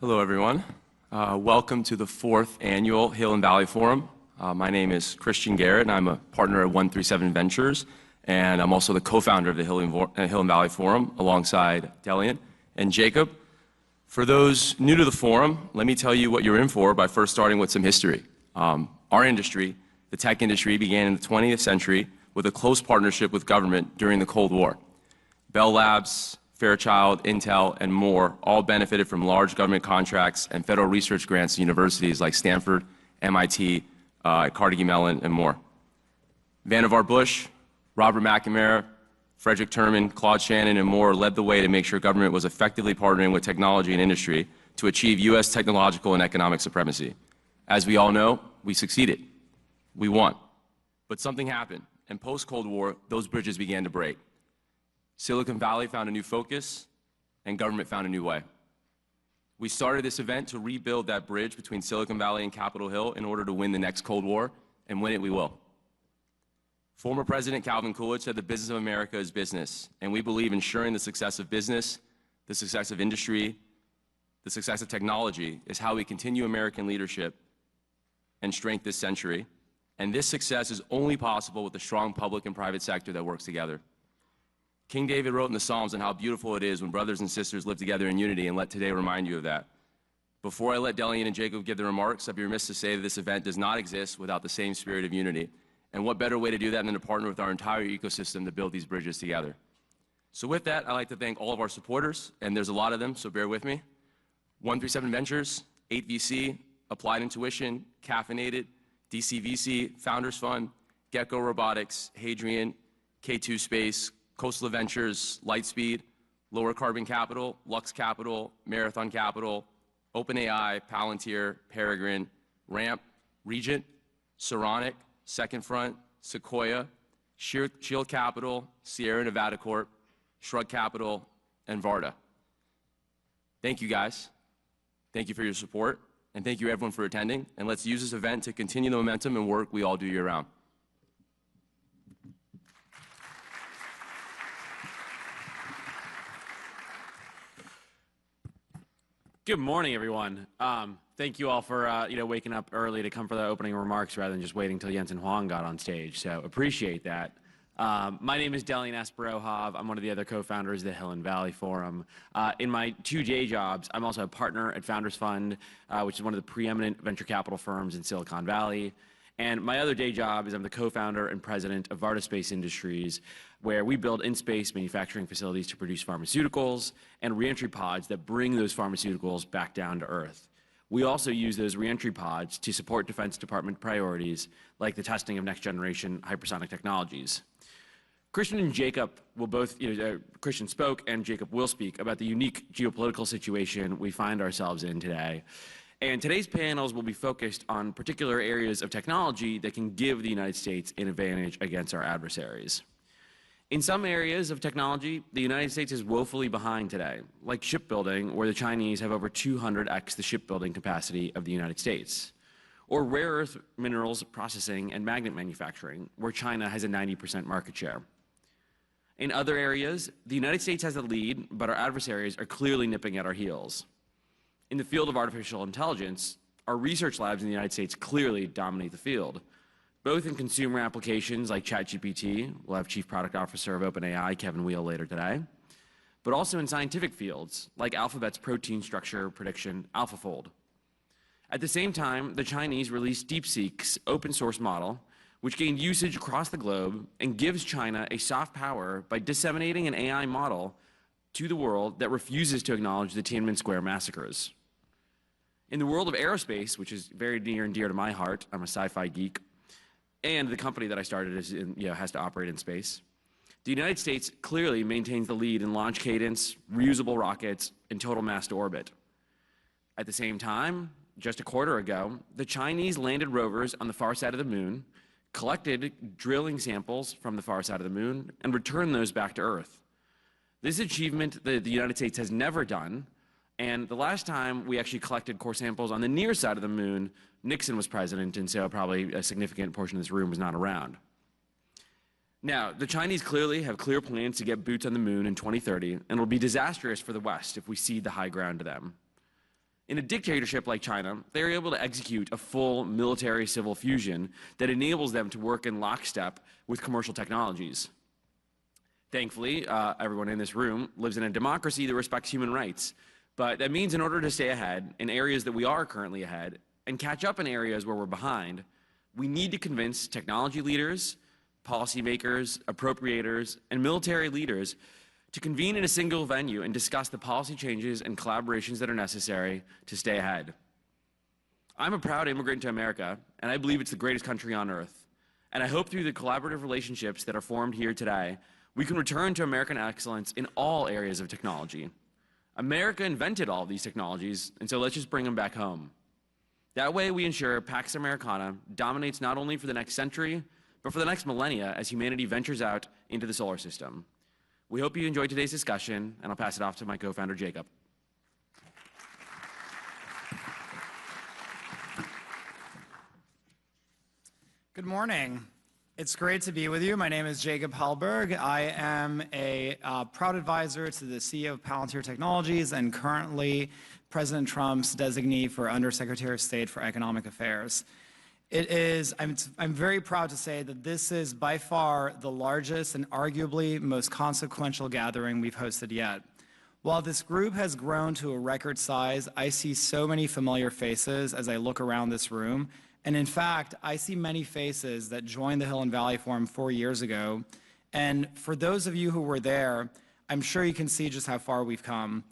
Hello, everyone. Welcome to the 4th Annual Hill and Valley Forum. My name is Christian Garrett, and I'm a partner at 137 Ventures, and I'm also the co-founder of the Hill and Valley Forum alongside Delian and Jacob. For those new to the forum, let me tell you what you're in for by first starting with some history. Our industry, the tech industry, began in the 20th century with a close partnership with government during the Cold War. Bell Labs, Fairchild, Intel, and more all benefited from large government contracts and federal research grants to universities like Stanford, MIT, Carnegie Mellon, and more. Vannevar Bush, Robert McNamara, Frederick Terman, Claude Shannon, and more led the way to make sure government was effectively partnering with technology and industry to achieve U.S. technological and economic supremacy. As we all know, we succeeded. We won. But something happened, and post-Cold War, those bridges began to break. Silicon Valley found a new focus, and government found a new way. We started this event to rebuild that bridge between Silicon Valley and Capitol Hill in order to win the next Cold War, and win it we will. Former President Calvin Coolidge said the business of America is business, and we believe ensuring the success of business, the success of industry, the success of technology is how we continue American leadership and strength this century, and this success is only possible with a strong public and private sector that works together. King David wrote in the Psalms on how beautiful it is when brothers and sisters live together in unity, and let today remind you of that. Before I let Delian and Jacob give their remarks, I'd be remiss to say that this event does not exist without the same spirit of unity. And what better way to do that than to partner with our entire ecosystem to build these bridges together. So with that, I'd like to thank all of our supporters, and there's a lot of them, so bear with me. 137 Ventures, 8VC, Applied Intuition, Caffeinated, DCVC, Founders Fund, Gecko Robotics, Hadrian, K2 Space, Coastal Ventures, Lightspeed, Lower Carbon Capital, Lux Capital, Marathon Capital, OpenAI, Palantir, Peregrine, Ramp, Regent, Saronic, Second Front, Sequoia, Shield Capital, Sierra Nevada Corp, Shrug Capital, and Varda. Thank you, guys. Thank you for your support, and thank you everyone for attending, and let's use this event to continue the momentum and work we all do year-round. Good morning, everyone. Thank you all for waking up early to come for the opening remarks rather than just waiting till Jens and Huang got on stage. So appreciate that. My name is Delian Asparohov. I'm one of the other co-founders of the Hill and Valley Forum. In my 2 day jobs, I'm also a partner at Founders Fund, which is one of the preeminent venture capital firms in Silicon Valley. And my other day job is I'm the co-founder and president of Varda Space Industries, where we build in-space manufacturing facilities to produce pharmaceuticals and reentry pods that bring those pharmaceuticals back down to Earth. We also use those reentry pods to support Defense Department priorities, like the testing of next-generation hypersonic technologies. Christian and Jacob will both, Christian spoke and Jacob will speak about the unique geopolitical situation we find ourselves in today. And today's panels will be focused on particular areas of technology that can give the United States an advantage against our adversaries. In some areas of technology, the United States is woefully behind today, like shipbuilding, where the Chinese have over 200x the shipbuilding capacity of the United States, or rare earth minerals processing and magnet manufacturing, where China has a 90% market share. In other areas, the United States has a lead, but our adversaries are clearly nipping at our heels. In the field of artificial intelligence, our research labs in the United States clearly dominate the field, both in consumer applications like ChatGPT, we'll have Chief Product Officer of OpenAI, Kevin Weil, later today, but also in scientific fields like Alphabet's protein structure prediction, AlphaFold. At the same time, the Chinese released DeepSeek's open source model, which gained usage across the globe and gives China a soft power by disseminating an AI model to the world that refuses to acknowledge the Tiananmen Square massacres. In the world of aerospace, which is very near and dear to my heart, I'm a sci-fi geek, and the company that I started has to operate in space, the United States clearly maintains the lead in launch cadence, reusable rockets, and total mass to orbit. At the same time, just a quarter ago, the Chinese landed rovers on the far side of the moon, collected drilling samples from the far side of the moon, and returned those back to Earth. This achievement that the United States has never done, and the last time we actually collected core samples on the near side of the moon, Nixon was president, and so probably a significant portion of this room was not around. Now, the Chinese clearly have clear plans to get boots on the moon in 2030, and it will be disastrous for the West if we cede the high ground to them. In a dictatorship like China, they're able to execute a full military-civil fusion that enables them to work in lockstep with commercial technologies. Thankfully, everyone in this room lives in a democracy that respects human rights. But that means in order to stay ahead in areas that we are currently ahead and catch up in areas where we're behind, we need to convince technology leaders, policymakers, appropriators, and military leaders to convene in a single venue and discuss the policy changes and collaborations that are necessary to stay ahead. I'm a proud immigrant to America, and I believe it's the greatest country on earth. And I hope through the collaborative relationships that are formed here today, we can return to American excellence in all areas of technology. America invented all of these technologies, and so let's just bring them back home. That way we ensure Pax Americana dominates not only for the next century, but for the next millennia as humanity ventures out into the solar system. We hope you enjoyed today's discussion, and I'll pass it off to my co-founder, Jacob. Good morning. It's great to be with you. My name is Jacob Hallberg. I am a proud advisor to the CEO of Palantir Technologies and currently President Trump's designee for Undersecretary of State for Economic Affairs. I'm very proud to say that this is by far the largest and arguably most consequential gathering we've hosted yet. While this group has grown to a record size, I see so many familiar faces as I look around this room. And in fact, I see many faces that joined the Hill and Valley Forum 4 years ago. And for those of you who were there, I'm sure you can see just how far we've come.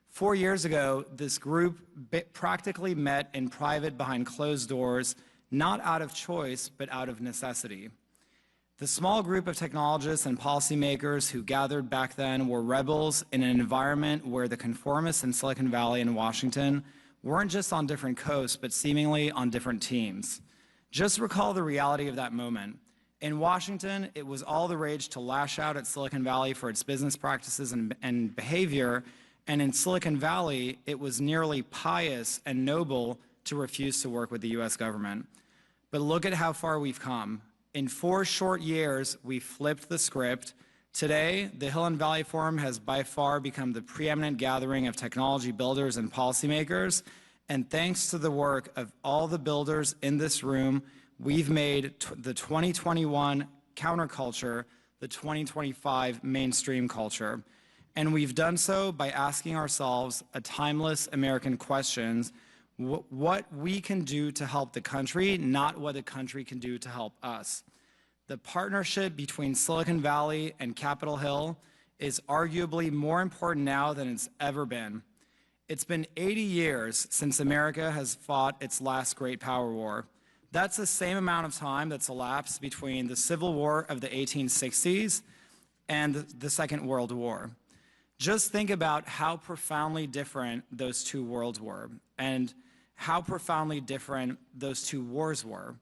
4 years ago, this group practically met in private behind closed doors, not out of choice, but out of necessity. The small group of technologists and policymakers who gathered back then were rebels in an environment where the conformists in Silicon Valley and Washington weren't just on different coasts, but seemingly on different teams. Just recall the reality of that moment. In Washington, it was all the rage to lash out at Silicon Valley for its business practices and behavior, and in Silicon Valley, it was nearly pious and noble to refuse to work with the US government. But look at how far we've come. In 4 short years, we flipped the script. Today, the Hill and Valley Forum has by far become the preeminent gathering of technology builders and policymakers. And thanks to the work of all the builders in this room, we've made the 2021 counterculture the 2025 mainstream culture. And we've done so by asking ourselves a timeless American question: what we can do to help the country, not what the country can do to help us. The partnership between Silicon Valley and Capitol Hill is arguably more important now than it's ever been. It's been 80 years since America has fought its last great power war. That's the same amount of time that's elapsed between the Civil War of the 1860s and the Second World War. Just think about how profoundly different those two worlds were and how profoundly different those two wars were.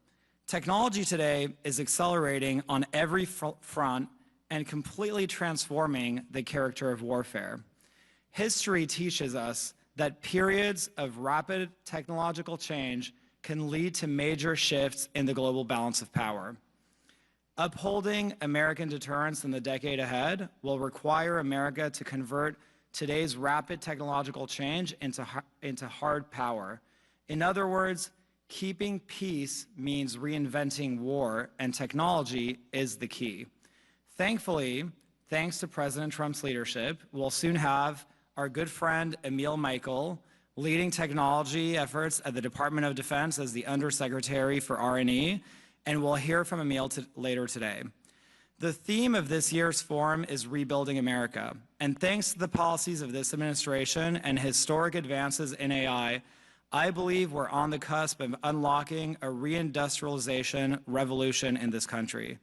Technology today is accelerating on every front and completely transforming the character of warfare. History teaches us that periods of rapid technological change can lead to major shifts in the global balance of power. Upholding American deterrence in the decade ahead will require America to convert today's rapid technological change into hard power. In other words, keeping peace means reinventing war, and technology is the key. Thankfully, thanks to President Trump's leadership, we'll soon have our good friend Emil Michael leading technology efforts at the Department of Defense as the Undersecretary for R&E, and we'll hear from Emil later today. The theme of this year's forum is Rebuilding America, and thanks to the policies of this administration and historic advances in AI, I believe we're on the cusp of unlocking a reindustrialization revolution in this country.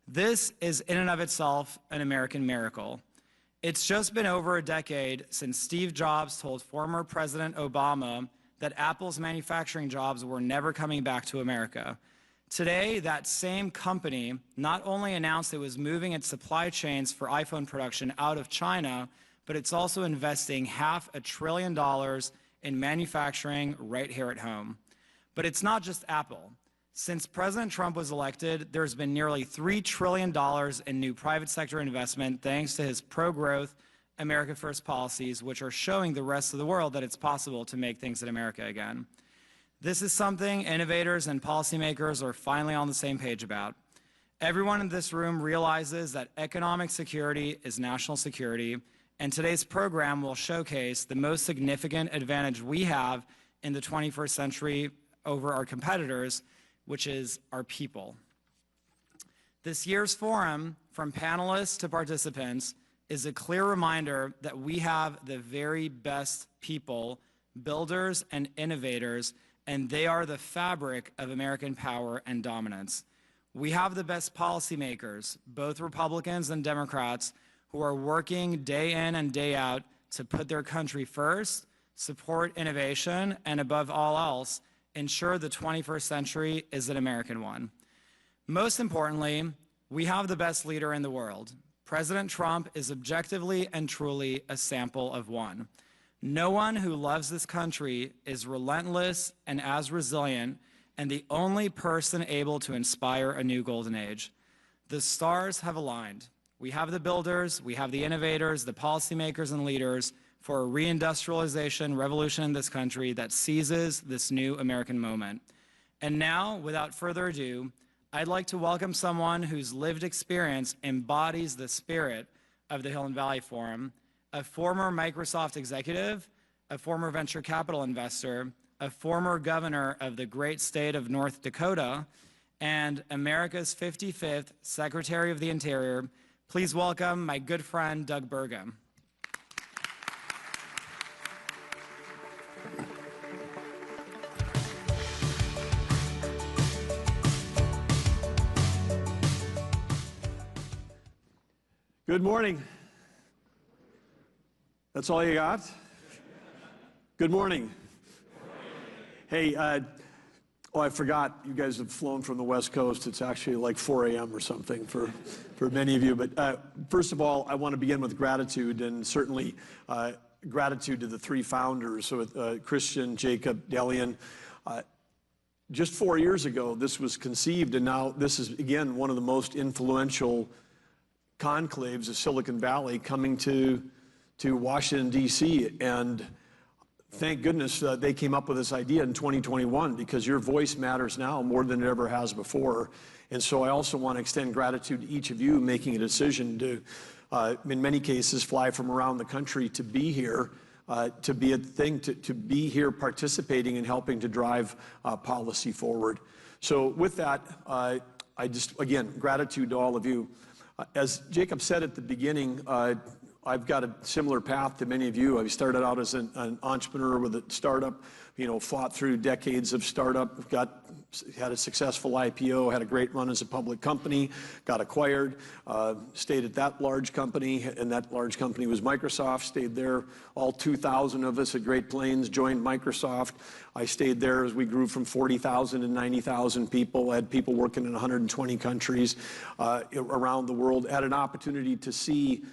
This is in and of itself an American miracle. It's just been over a decade since Steve Jobs told former President Obama that Apple's manufacturing jobs were never coming back to America. Today, that same company not only announced it was moving its supply chains for iPhone production out of China, but it's also investing $500 billion in manufacturing right here at home. But it's not just Apple. Since President Trump was elected, there's been nearly $3 trillion in new private sector investment thanks to his pro-growth America First policies, which are showing the rest of the world that it's possible to make things in America again. This is something innovators and policymakers are finally on the same page about. Everyone in this room realizes that economic security is national security, and today's program will showcase the most significant advantage we have in the 21st century over our competitors, which is our people. This year's forum, from panelists to participants, is a clear reminder that we have the very best people, builders and innovators, and they are the fabric of American power and dominance. We have the best policymakers, both Republicans and Democrats, who are working day in and day out to put their country first, support innovation, and above all else, ensure the 21st century is an American one. Most importantly, we have the best leader in the world. President Trump is objectively and truly a sample of one. No one who loves this country is relentless and as resilient, and the only person able to inspire a new golden age. The stars have aligned. We have the builders, we have the innovators, the policymakers and leaders for a reindustrialization revolution in this country that seizes this new American moment. And now, without further ado, I'd like to welcome someone whose lived experience embodies the spirit of the Hill and Valley Forum, a former Microsoft executive, a former venture capital investor, a former governor of the great state of North Dakota, and America's 55th Secretary of the Interior. Please welcome my good friend, Doug Burgum. Good morning. That's all you got? Good morning. Hey, I forgot you guys have flown from the West Coast. It's actually like 4 a.m. or something for many of you. But first of all, I want to begin with gratitude, and certainly gratitude to the three founders, so Christian, Jacob, Delian. Just 4 years ago, this was conceived, and now this is, again, one of the most influential conclaves of Silicon Valley coming to Washington, D.C. And thank goodness they came up with this idea in 2021, because your voice matters now more than it ever has before. And so I also want to extend gratitude to each of you making a decision to, in many cases, fly from around the country to be here, to be here participating and helping to drive policy forward. So with that, again, gratitude to all of you. As Jacob said at the beginning, I've got a similar path to many of you. I started out as an entrepreneur with a startup, fought through decades of startup, had a successful IPO, had a great run as a public company, got acquired, stayed at that large company, and that large company was Microsoft, stayed there. All 2,000 of us at Great Plains joined Microsoft. I stayed there as we grew from 40,000 to 90,000 people. I had people working in 120 countries around the world. Had an opportunity to see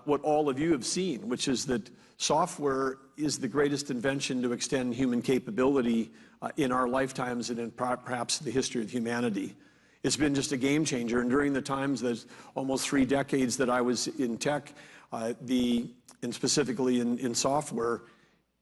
what all of you have seen, which is that software is the greatest invention to extend human capability in our lifetimes and in perhaps the history of humanity. It's been just a game changer. And during the times, that almost 3 decades that I was in tech, and specifically in software,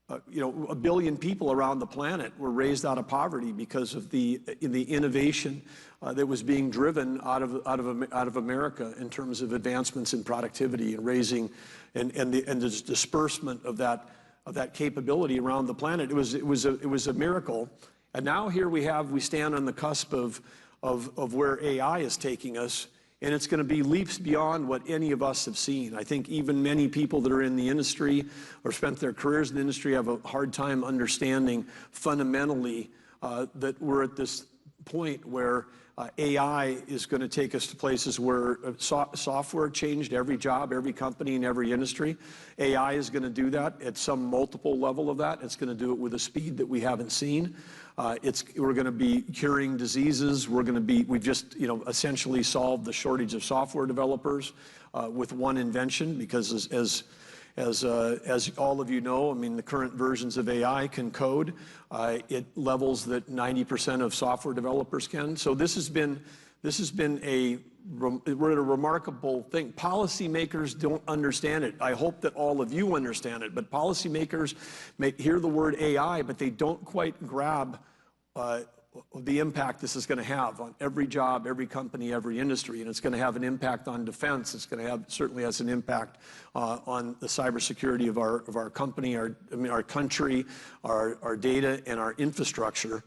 1 billion people around the planet were raised out of poverty because of the innovation that was being driven out of America in terms of advancements in productivity and raising and the disbursement of that capability around the planet. It was a miracle. And now here we stand on the cusp of where AI is taking us. And it's going to be leaps beyond what any of us have seen. I think even many people that are in the industry or spent their careers in the industry have a hard time understanding fundamentally that we're at this point where AI is going to take us to places where software changed every job, every company, and every industry. AI is going to do that at some multiple level of that. It's going to do it with a speed that we haven't seen. We're going to be curing diseases. We've just essentially solved the shortage of software developers with one invention, because as all of you know, I mean, the current versions of AI can code at levels that 90% of software developers can. So this has been a we're at a remarkable thing. Policymakers don't understand it. I hope that all of you understand it, but policymakers may hear the word AI, but they don't quite grab the impact this is going to have on every job, every company, every industry, and it's going to have an impact on defense. It's going to have, certainly has an impact on the cybersecurity of our company, our country, our data, and our infrastructure.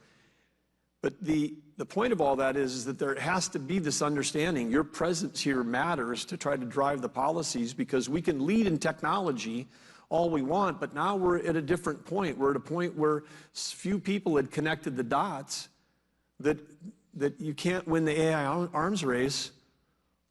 But the point of all that is that there has to be this understanding. Your presence here matters to try to drive the policies, because we can lead in technology all we want, but now we're at a different point. We're at a point where few people had connected the dots that you can't win the AI arms race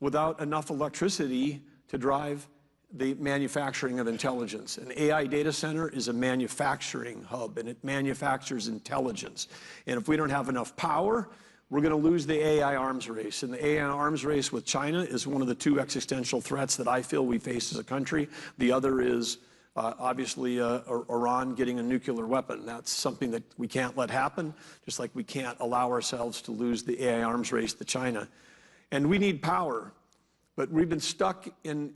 without enough electricity to drive the manufacturing of intelligence. An AI data center is a manufacturing hub, and it manufactures intelligence. And if we don't have enough power, we're going to lose the AI arms race. And the AI arms race with China is one of the two existential threats that I feel we face as a country. The other is obviously Iran getting a nuclear weapon. That's something that we can't let happen, just like we can't allow ourselves to lose the AI arms race to China. And we need power. But we've been stuck and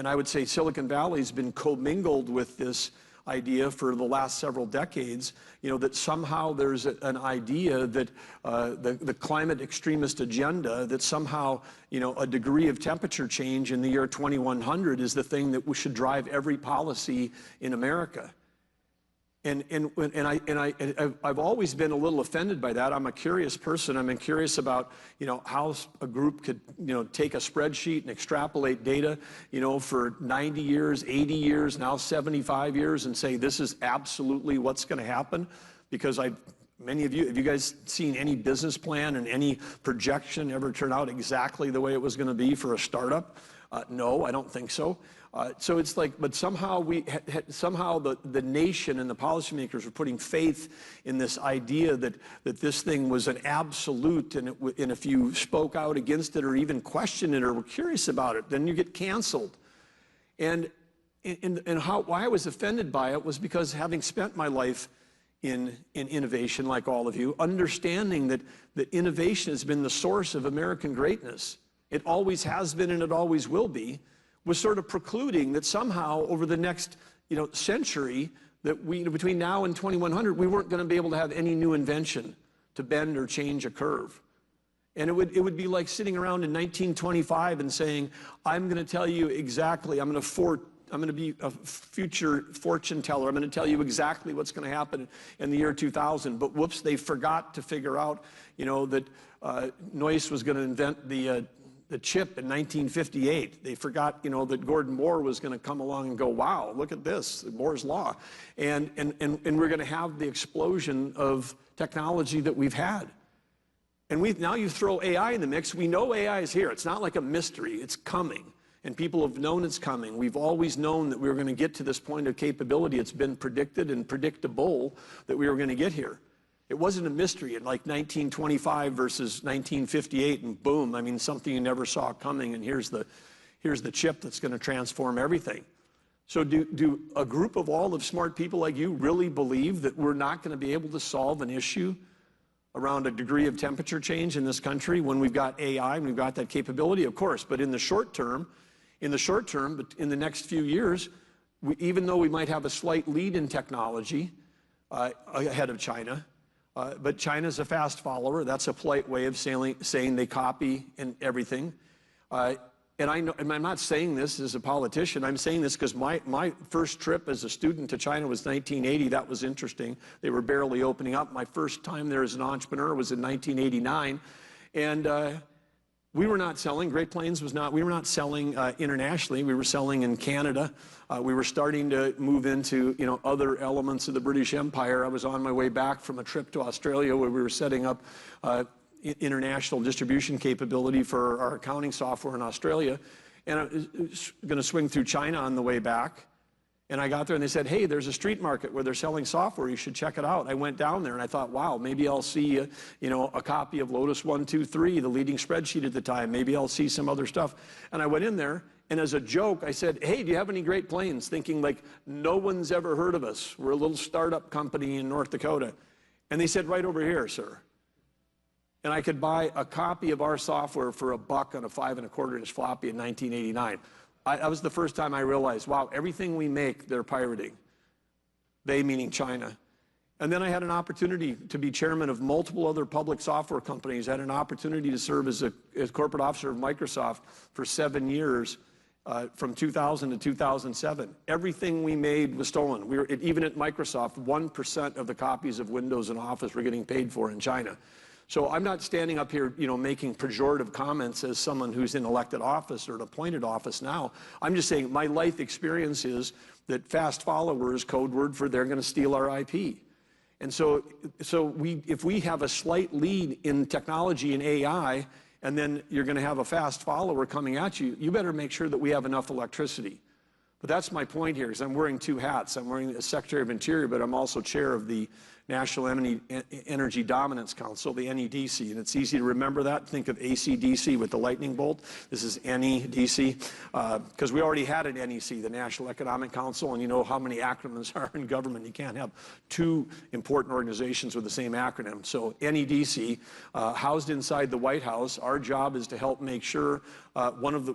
I would say Silicon Valley's been commingled with this idea for the last several decades, that somehow there's an idea that the climate extremist agenda, that somehow, a degree of temperature change in the year 2100 is the thing that we should drive every policy in America. And I've always been a little offended by that. I'm a curious person. I'm curious about, how a group could, take a spreadsheet and extrapolate data, for 90 years, 80 years, now 75 years, and say this is absolutely what's going to happen. Because many of you, have you guys seen any business plan and any projection ever turn out exactly the way it was going to be for a startup? No, I don't think so. So it's like, but somehow somehow the nation and the policymakers were putting faith in this idea that this thing was an absolute, and if you spoke out against it or even questioned it or were curious about it, then you get canceled. And why I was offended by it was because, having spent my life in innovation, like all of you, understanding that innovation has been the source of American greatness. It always has been and it always will be, was sort of precluding that somehow over the next century, that between now and 2100, we weren't going to be able to have any new invention to bend or change a curve. And it would be like sitting around in 1925 and saying, I'm going to tell you exactly, I'm going to be a future fortune teller. I'm going to tell you exactly what's going to happen in the year 2000. But whoops, they forgot to figure out, that Noyce was going to invent the chip in 1958. They forgot, that Gordon Moore was going to come along and go, wow, look at this, Moore's Law. And we're going to have the explosion of technology that we've had. And now you throw AI in the mix. We know AI is here. It's not like a mystery. It's coming. And people have known it's coming. We've always known that we were going to get to this point of capability. It's been predicted and predictable that we were going to get here. It wasn't a mystery in like 1925 versus 1958, and boom, I mean, something you never saw coming, and here's the chip that's going to transform everything. So do a group of all of smart people like you really believe that we're not going to be able to solve an issue around a degree of temperature change in this country when we've got AI and we've got that capability? Of course, but in the short term, but in the next few years, even though we might have a slight lead in technology ahead of China, but China's a fast follower. That's a polite way of saying they copy and everything. And I'm not saying this as a politician. I'm saying this because my first trip as a student to China was 1980. That was interesting. They were barely opening up. My first time there as an entrepreneur was in 1989. And we were not selling, Great Plains was not, we were not selling internationally. We were selling in Canada. We were starting to move into, other elements of the British Empire. I was on my way back from a trip to Australia where we were setting up international distribution capability for our accounting software in Australia. And I was going to swing through China on the way back. And I got there and they said, hey, there's a street market where they're selling software. You should check it out. I went down there and I thought, wow, maybe I'll see, a copy of Lotus 123, the leading spreadsheet at the time. Maybe I'll see some other stuff. And I went in there, and as a joke, I said, hey, do you have any Great Plains? Thinking like, no one's ever heard of us. We're a little startup company in North Dakota. And they said, right over here, sir. And I could buy a copy of our software for $1 on a 5¼ inch floppy in 1989. That was the first time I realized, wow, everything we make, they're pirating. They meaning China. And then I had an opportunity to be chairman of multiple other public software companies. I had an opportunity to serve as corporate officer of Microsoft for 7 years, from 2000 to 2007. Everything we made was stolen. Even at Microsoft, 1% of the copies of Windows and Office were getting paid for in China. So I'm not standing up here, making pejorative comments as someone who's in elected office or an appointed office now. I'm just saying my life experience is that fast followers, code word for they're going to steal our IP. And so if we have a slight lead in technology and AI, and then you're going to have a fast follower coming at you, you better make sure that we have enough electricity. But that's my point here, is I'm wearing two hats. I'm wearing the Secretary of Interior, but I'm also chair of the National Energy Dominance Council, the NEDC, and it's easy to remember that. Think of AC/DC with the lightning bolt. This is NEDC, because we already had an NEC, the National Economic Council, and you know how many acronyms are in government. You can't have two important organizations with the same acronym. So NEDC, housed inside the White House, our job is to help make sure one of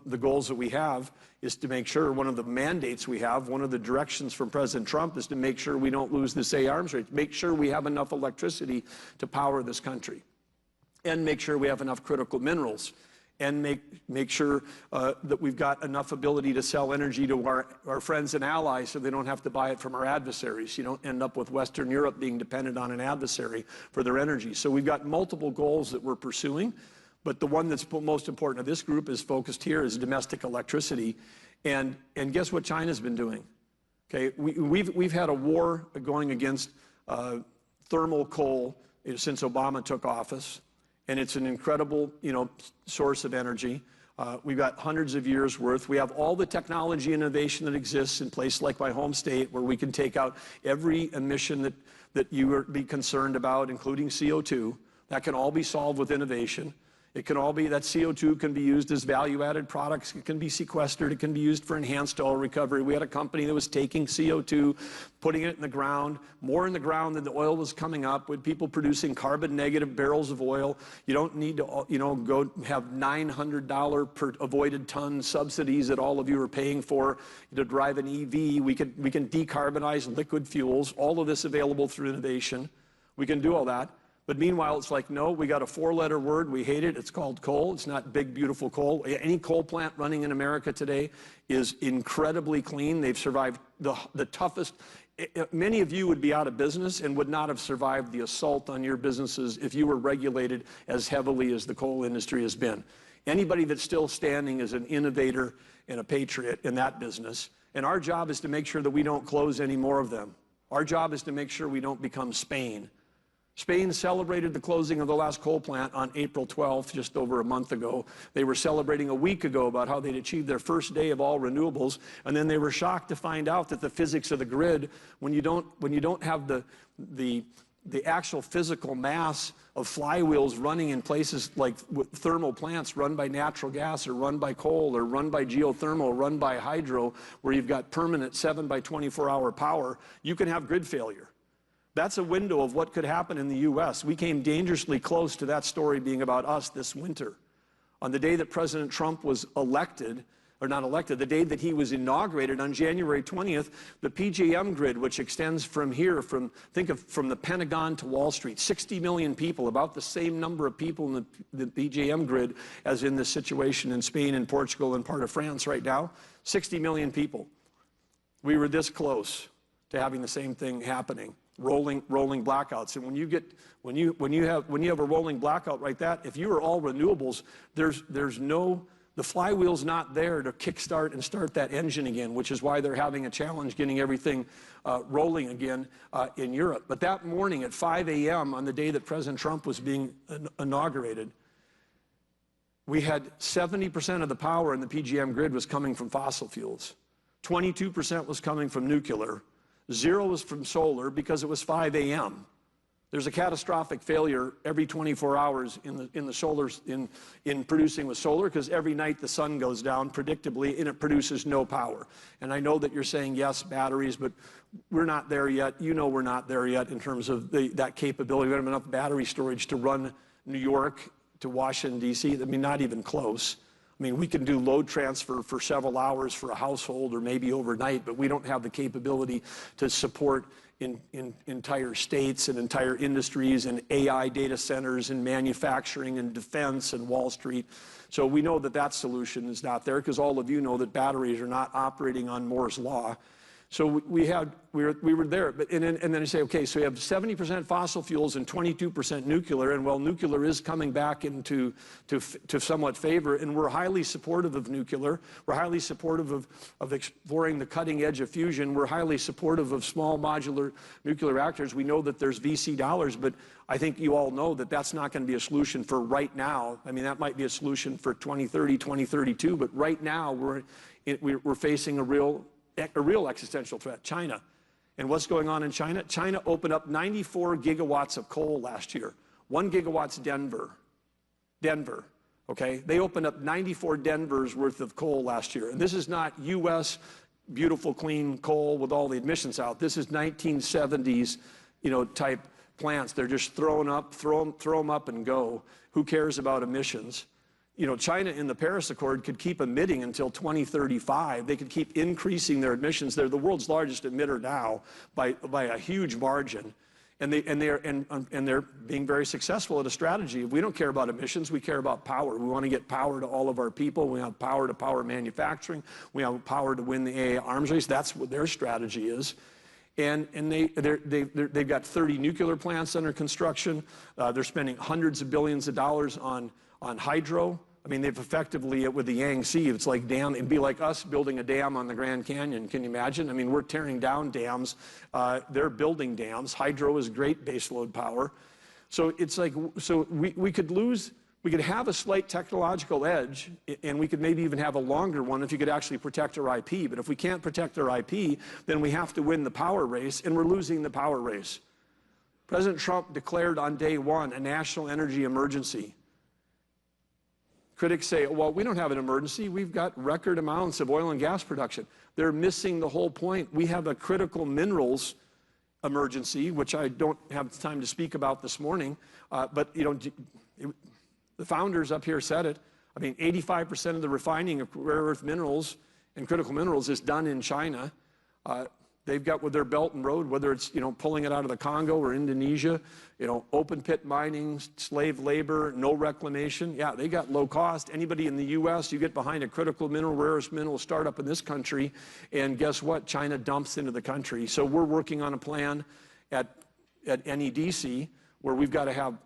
the goals that we have is to make sure, one of the mandates we have, one of the directions from President Trump is to make sure we don't lose this arms race, make sure we have enough electricity to power this country, and make sure we have enough critical minerals, and make sure that we've got enough ability to sell energy to our friends and allies so they don't have to buy it from our adversaries. You don't end up with Western Europe being dependent on an adversary for their energy. So we've got multiple goals that we're pursuing. But the one that's most important to this group is focused here is domestic electricity. And guess what China's been doing? Okay, we've had a war going against thermal coal since Obama took office. And it's an incredible, source of energy. We've got hundreds of years worth. We have all the technology innovation that exists in places like my home state, where we can take out every emission that you would be concerned about, including CO2. That can all be solved with innovation. It can all be, that CO2 can be used as value-added products. It can be sequestered. It can be used for enhanced oil recovery. We had a company that was taking CO2, putting it in the ground, more in the ground than the oil was coming up, with people producing carbon-negative barrels of oil. You don't need to, go have $900 per avoided ton subsidies that all of you are paying for to drive an EV. We can decarbonize liquid fuels. All of this available through innovation. We can do all that. But meanwhile, it's like, no, we got a 4-letter word. We hate it. It's called coal. It's not big, beautiful coal. Any coal plant running in America today is incredibly clean. They've survived the toughest. Many of you would be out of business and would not have survived the assault on your businesses if you were regulated as heavily as the coal industry has been. Anybody that's still standing is an innovator and a patriot in that business. And our job is to make sure that we don't close any more of them. Our job is to make sure we don't become Spain. Spain celebrated the closing of the last coal plant on April 12th, just over a month ago. They were celebrating a week ago about how they'd achieved their first day of all renewables, and then they were shocked to find out that the physics of the grid, when you don't have the actual physical mass of flywheels running in places like thermal plants run by natural gas or run by coal or run by geothermal or run by hydro, where you've got permanent 7 by 24-hour power, you can have grid failure. That's a window of what could happen in the U.S. We came dangerously close to that story being about us this winter. On the day that President Trump was elected, or not elected, the day that he was inaugurated on January 20th, the PJM grid, which extends from here, from the Pentagon to Wall Street, 60 million people, about the same number of people in the PJM grid as in this situation in Spain and Portugal and part of France right now, 60 million people. We were this close to having the same thing happening. Rolling blackouts. And when you have a rolling blackout like that, if you are all renewables, the flywheel's not there to kickstart and start that engine again, which is why they're having a challenge getting everything rolling again in Europe. But that morning at 5 a.m. on the day that President Trump was being inaugurated, we had 70% of the power in the PJM grid was coming from fossil fuels. 22% was coming from nuclear. 0 was from solar because it was 5 a.m. There's a catastrophic failure every 24 hours in the solar in producing with solar, because every night the sun goes down predictably and it produces no power. And I know that you're saying yes, batteries, but we're not there yet. We're not there yet in terms of that capability. We don't have enough battery storage to run New York to Washington, D.C. I mean, not even close. I mean, we can do load transfer for several hours for a household or maybe overnight, but we don't have the capability to support in entire states and entire industries and AI data centers and manufacturing and defense and Wall Street. So we know that that solution is not there because all of you know that batteries are not operating on Moore's law. So we were there, but and then you say, okay, so we have 70% fossil fuels and 22% nuclear, and well, nuclear is coming back into somewhat favor, and we're highly supportive of nuclear. We're highly supportive of exploring the cutting edge of fusion. We're highly supportive of small modular nuclear reactors. We know that there's VC dollars, but I think you all know that that's not going to be a solution for right now. I mean, that might be a solution for 2030, 2032, but right now we're facing a real existential threat, China. And what's going on in China? China opened up 94 gigawatts of coal last year. 1 gigawatt's Denver, okay? They opened up 94 Denver's worth of coal last year. And this is not U.S. beautiful, clean coal with all the emissions out. This is 1970s, type plants. They're just throw them up and go. Who cares about emissions? China in the Paris Accord could keep emitting until 2035. They could keep increasing their emissions. They're the world's largest emitter now by a huge margin, and they're being very successful at a strategy. We don't care about emissions. We care about power. We want to get power to all of our people. We have power to power manufacturing. We have power to win the AI arms race. That's what their strategy is. And they've got 30 nuclear plants under construction. They're spending hundreds of billions of dollars on hydro. I mean, they've effectively, with the Yangtze, it's like it'd be like us building a dam on the Grand Canyon. Can you imagine? I mean, we're tearing down dams. They're building dams. Hydro is great baseload power. So it's like, we could have a slight technological edge, and we could maybe even have a longer one if you could actually protect our IP. But if we can't protect our IP, then we have to win the power race, and we're losing the power race. President Trump declared on day one a national energy emergency. Critics say, well, we don't have an emergency. We've got record amounts of oil and gas production. They're missing the whole point. We have a critical minerals emergency, which I don't have time to speak about this morning. But the founders up here said it. I mean, 85% of the refining of rare earth minerals and critical minerals is done in China. They've got with their Belt and Road, whether it's pulling it out of the Congo or Indonesia, open pit mining, slave labor, no reclamation. Yeah, they got low cost. Anybody in the U.S., you get behind a critical mineral, rare earth mineral startup in this country, and guess what? China dumps into the country. So we're working on a plan at NEDC where we've got to have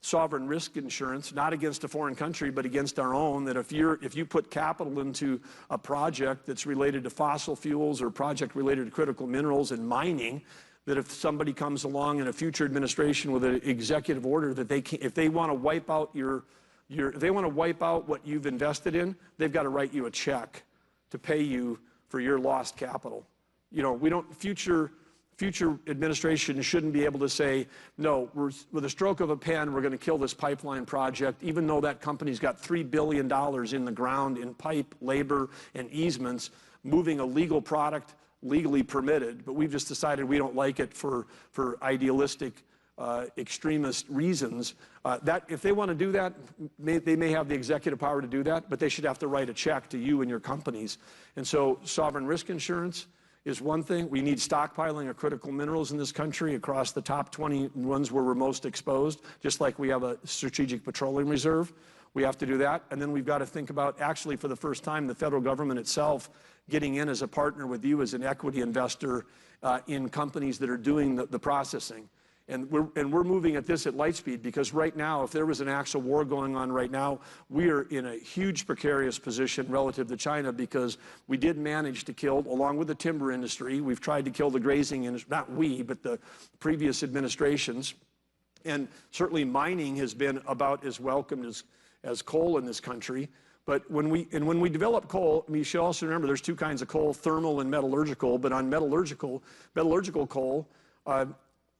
sovereign risk insurance, not against a foreign country, but against our own, that if you put capital into a project that's related to fossil fuels or a project related to critical minerals and mining, that if somebody comes along in a future administration with an executive order that if they want to wipe out if they want to wipe out what you've invested in, they've got to write you a check to pay you for your lost capital. Future administration shouldn't be able to say, no, with a stroke of a pen, we're going to kill this pipeline project, even though that company's got $3 billion in the ground in pipe, labor, and easements, moving a legal product legally permitted. But we've just decided we don't like it for idealistic, extremist reasons. That if they want to do that, they may have the executive power to do that, but they should have to write a check to you and your companies. And so sovereign risk insurance is one thing. We need stockpiling of critical minerals in this country across the top 20 ones where we're most exposed, just like we have a strategic petroleum reserve. We have to do that. And then we've got to think about, actually, for the first time, the federal government itself getting in as a partner with you as an equity investor in companies that are doing the processing. And we're moving at this at light speed because right now, if there was an actual war going on right now, we are in a huge precarious position relative to China because we did manage to kill, along with the timber industry, we've tried to kill the grazing industry, not we, but the previous administrations. And certainly mining has been about as welcomed as coal in this country. But when we develop coal, I mean, you should also remember there's two kinds of coal, thermal and metallurgical. But on metallurgical coal,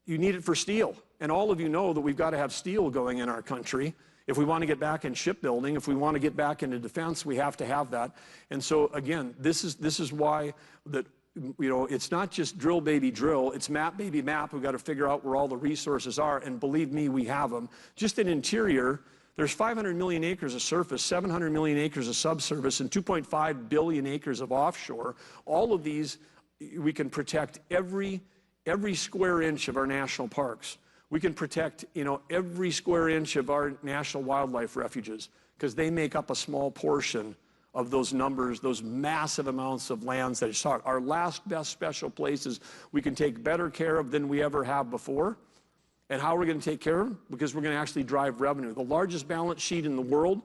you need it for steel. And all of you know that we've got to have steel going in our country. If we want to get back in shipbuilding, if we want to get back into defense, we have to have that. And so again, this is why that it's not just drill, baby, drill. It's map, baby, map. We've got to figure out where all the resources are, and believe me, we have them. Just in interior, there's 500 million acres of surface, 700 million acres of subsurface, and 2.5 billion acres of offshore. All of these, we can protect every square inch of our national parks. We can protect, every square inch of our national wildlife refuges, because they make up a small portion of those numbers, those massive amounts of lands that are our last best special places we can take better care of than we ever have before. And how are we going to take care of them? Because we're going to actually drive revenue. The largest balance sheet in the world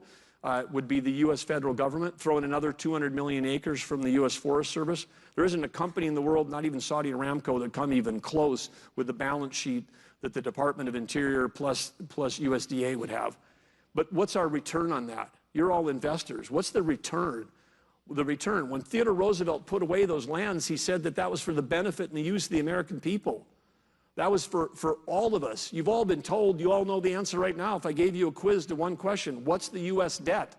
would be the U.S. federal government, throwing another 200 million acres from the U.S. Forest Service. There isn't a company in the world, not even Saudi Aramco, that come even close with the balance sheet that the Department of Interior plus USDA would have. But what's our return on that? You're all investors. What's the return? The return. When Theodore Roosevelt put away those lands, he said that that was for the benefit and the use of the American people. That was for all of us. You've all been told, you all know the answer right now. If I gave you a quiz to one question, what's the U.S. debt?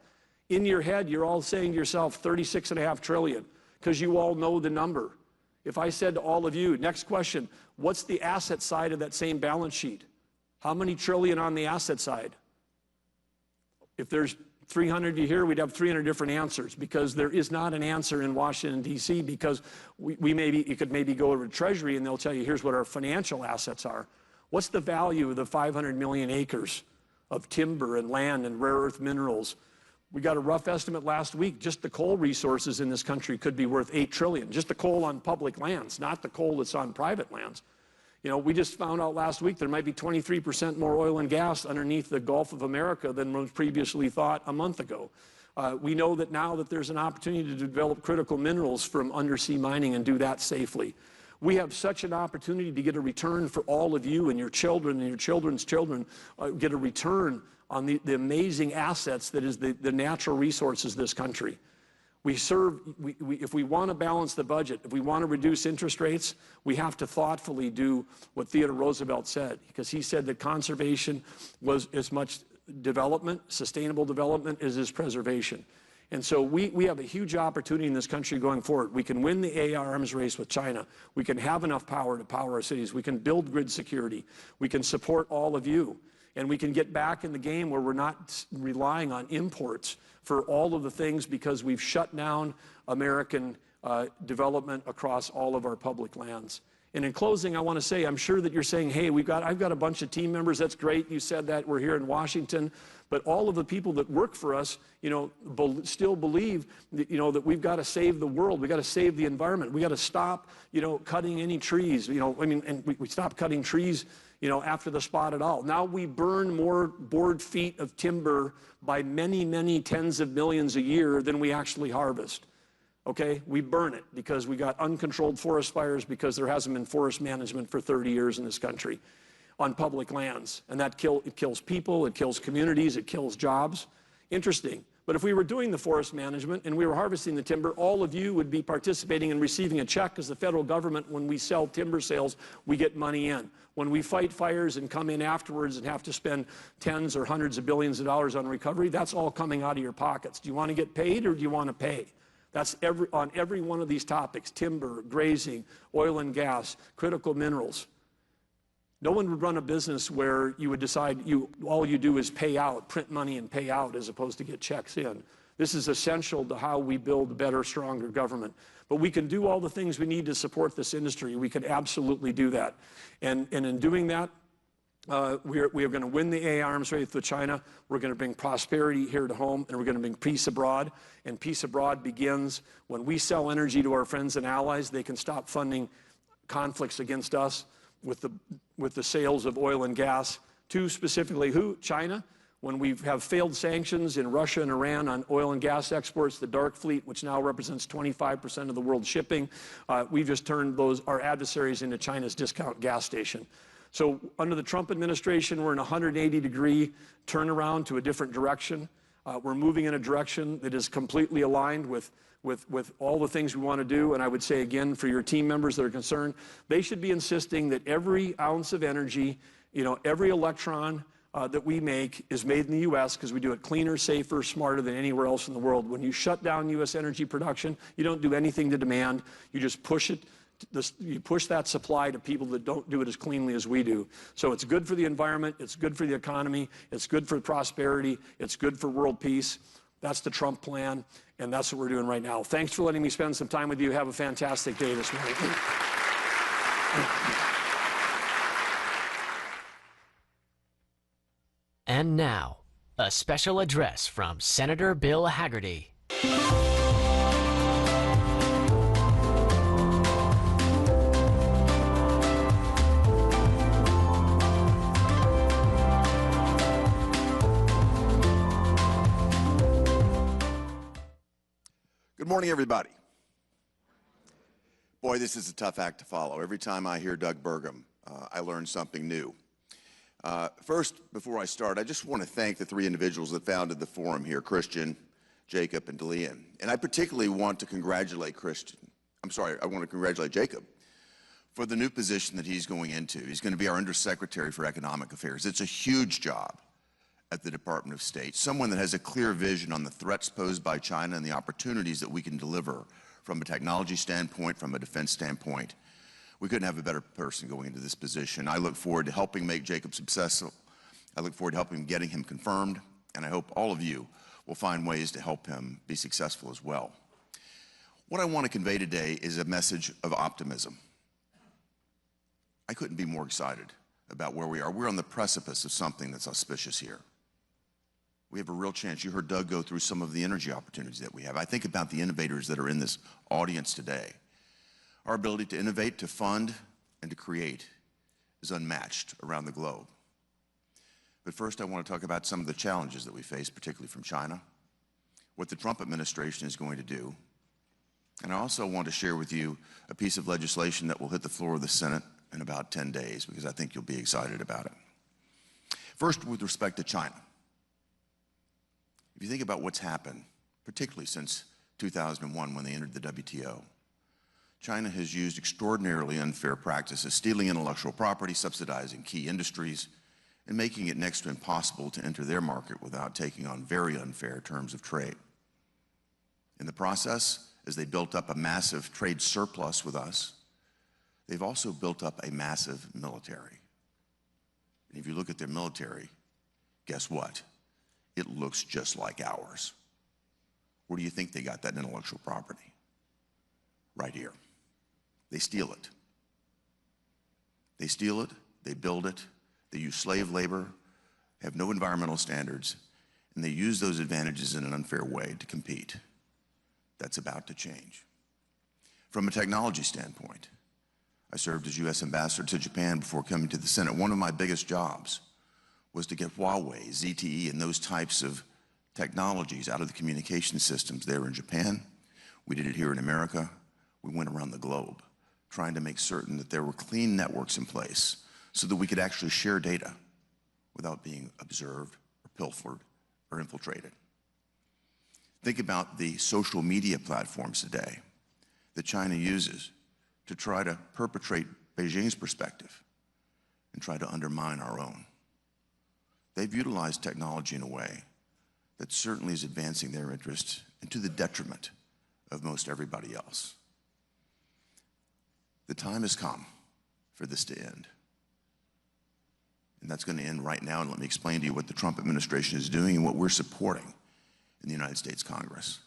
In your head, you're all saying to yourself, 36.5 trillion, because you all know the number. If I said to all of you, next question, what's the asset side of that same balance sheet? How many trillion on the asset side? If there's 300 of you here, we'd have 300 different answers, because there is not an answer in Washington, D.C., because you could maybe go over to Treasury and they'll tell you, here's what our financial assets are. What's the value of the 500 million acres of timber and land and rare earth minerals? We got a rough estimate last week, just the coal resources in this country could be worth 8 trillion, just the coal on public lands, not the coal that's on private lands. We just found out last week there might be 23% more oil and gas underneath the Gulf of America than was previously thought a month ago. We know that now that there's an opportunity to develop critical minerals from undersea mining and do that safely. We have such an opportunity to get a return for all of you and your children and your children's children, get a return on the amazing assets that is the natural resources of this country. If we want to balance the budget, if we want to reduce interest rates, we have to thoughtfully do what Theodore Roosevelt said, because he said that conservation was as much development, sustainable development, as preservation. And so we have a huge opportunity in this country going forward. We can win the AI arms race with China. We can have enough power to power our cities. We can build grid security. We can support all of you. And we can get back in the game where we're not relying on imports for all of the things, because we've shut down American development across all of our public lands. And in closing, I want to say, I'm sure that you're saying, hey, I've got a bunch of team members. That's great. You said that. We're here in Washington. But all of the people that work for us, still believe that, that we've got to save the world. We've got to save the environment. We got to stop, cutting any trees. And we stopped cutting trees, after the spotted owl. Now we burn more board feet of timber by many, many tens of millions a year than we actually harvest. Okay, we burn it because we got uncontrolled forest fires, because there hasn't been forest management for 30 years in this country on public lands. And it kills people, it kills communities, it kills jobs. Interesting. But if we were doing the forest management and we were harvesting the timber, all of you would be participating and receiving a check, because the federal government, when we sell timber sales, we get money in. When we fight fires and come in afterwards and have to spend tens or hundreds of billions of dollars on recovery, that's all coming out of your pockets. Do you want to get paid, or do you want to pay? That's on every one of these topics: timber, grazing, oil and gas, critical minerals. No one would run a business where you would decide all you do is pay out, print money and pay out, as opposed to get checks in. This is essential to how we build a better, stronger government. But we can do all the things we need to support this industry. We can absolutely do that. And in doing that, we are going to win the AI arms race with China. We're going to bring prosperity here to home, and we're going to bring peace abroad. And peace abroad begins when we sell energy to our friends and allies. They can stop funding conflicts against us with the sales of oil and gas to specifically who? China. When we have failed sanctions in Russia and Iran on oil and gas exports, the dark fleet, which now represents 25% of the world's shipping, we've just turned our adversaries into China's discount gas station. So under the Trump administration, we're in a 180-degree turnaround to a different direction. We're moving in a direction that is completely aligned with all the things we want to do. And I would say, again, for your team members that are concerned, they should be insisting that every ounce of energy, every electron, that we make is made in the U.S. because we do it cleaner, safer, smarter than anywhere else in the world. When you shut down U.S. energy production, you don't do anything to demand. You just push it. You push that supply to people that don't do it as cleanly as we do. So it's good for the environment. It's good for the economy. It's good for prosperity. It's good for world peace. That's the Trump plan, and that's what we're doing right now. Thanks for letting me spend some time with you. Have a fantastic day this morning. And now, a special address from Senator Bill Hagerty. Good morning, everybody. Boy, this is a tough act to follow. Every time I hear Doug Burgum, I learn something new. First, before I start, I just want to thank the three individuals that founded the forum here, Christian, Jacob, and Delian. And I particularly want to congratulate I want to congratulate Jacob for the new position that he's going into. He's going to be our Undersecretary for Economic Affairs. It's a huge job at the Department of State, someone that has a clear vision on the threats posed by China and the opportunities that we can deliver from a technology standpoint, from a defense standpoint. We couldn't have a better person going into this position. I look forward to helping make Jacob successful. I look forward to helping getting him confirmed, and I hope all of you will find ways to help him be successful as well. What I want to convey today is a message of optimism. I couldn't be more excited about where we are. We're on the precipice of something that's auspicious here. We have a real chance. You heard Doug go through some of the energy opportunities that we have. I think about the innovators that are in this audience today. Our ability to innovate, to fund, and to create is unmatched around the globe. But first, I want to talk about some of the challenges that we face, particularly from China, what the Trump administration is going to do. And I also want to share with you a piece of legislation that will hit the floor of the Senate in about 10 days, because I think you'll be excited about it. First, with respect to China. If you think about what's happened, particularly since 2001 when they entered the WTO, China has used extraordinarily unfair practices, stealing intellectual property, subsidizing key industries, and making it next to impossible to enter their market without taking on very unfair terms of trade. In the process, as they built up a massive trade surplus with us, they've also built up a massive military. And if you look at their military, guess what? It looks just like ours. Where do you think they got that intellectual property? Right here. They steal it. They steal it, they build it, they use slave labor, have no environmental standards, and they use those advantages in an unfair way to compete. That's about to change. From a technology standpoint, I served as U.S. Ambassador to Japan before coming to the Senate. One of my biggest jobs was to get Huawei, ZTE, and those types of technologies out of the communication systems there in Japan. We did it here in America. We went around the globe trying to make certain that there were clean networks in place so that we could actually share data without being observed or pilfered or infiltrated. Think about the social media platforms today that China uses to try to perpetrate Beijing's perspective and try to undermine our own. They've utilized technology in a way that certainly is advancing their interests and to the detriment of most everybody else. The time has come for this to end. And that's going to end right now, and let me explain to you what the Trump administration is doing and what we're supporting in the United States Congress.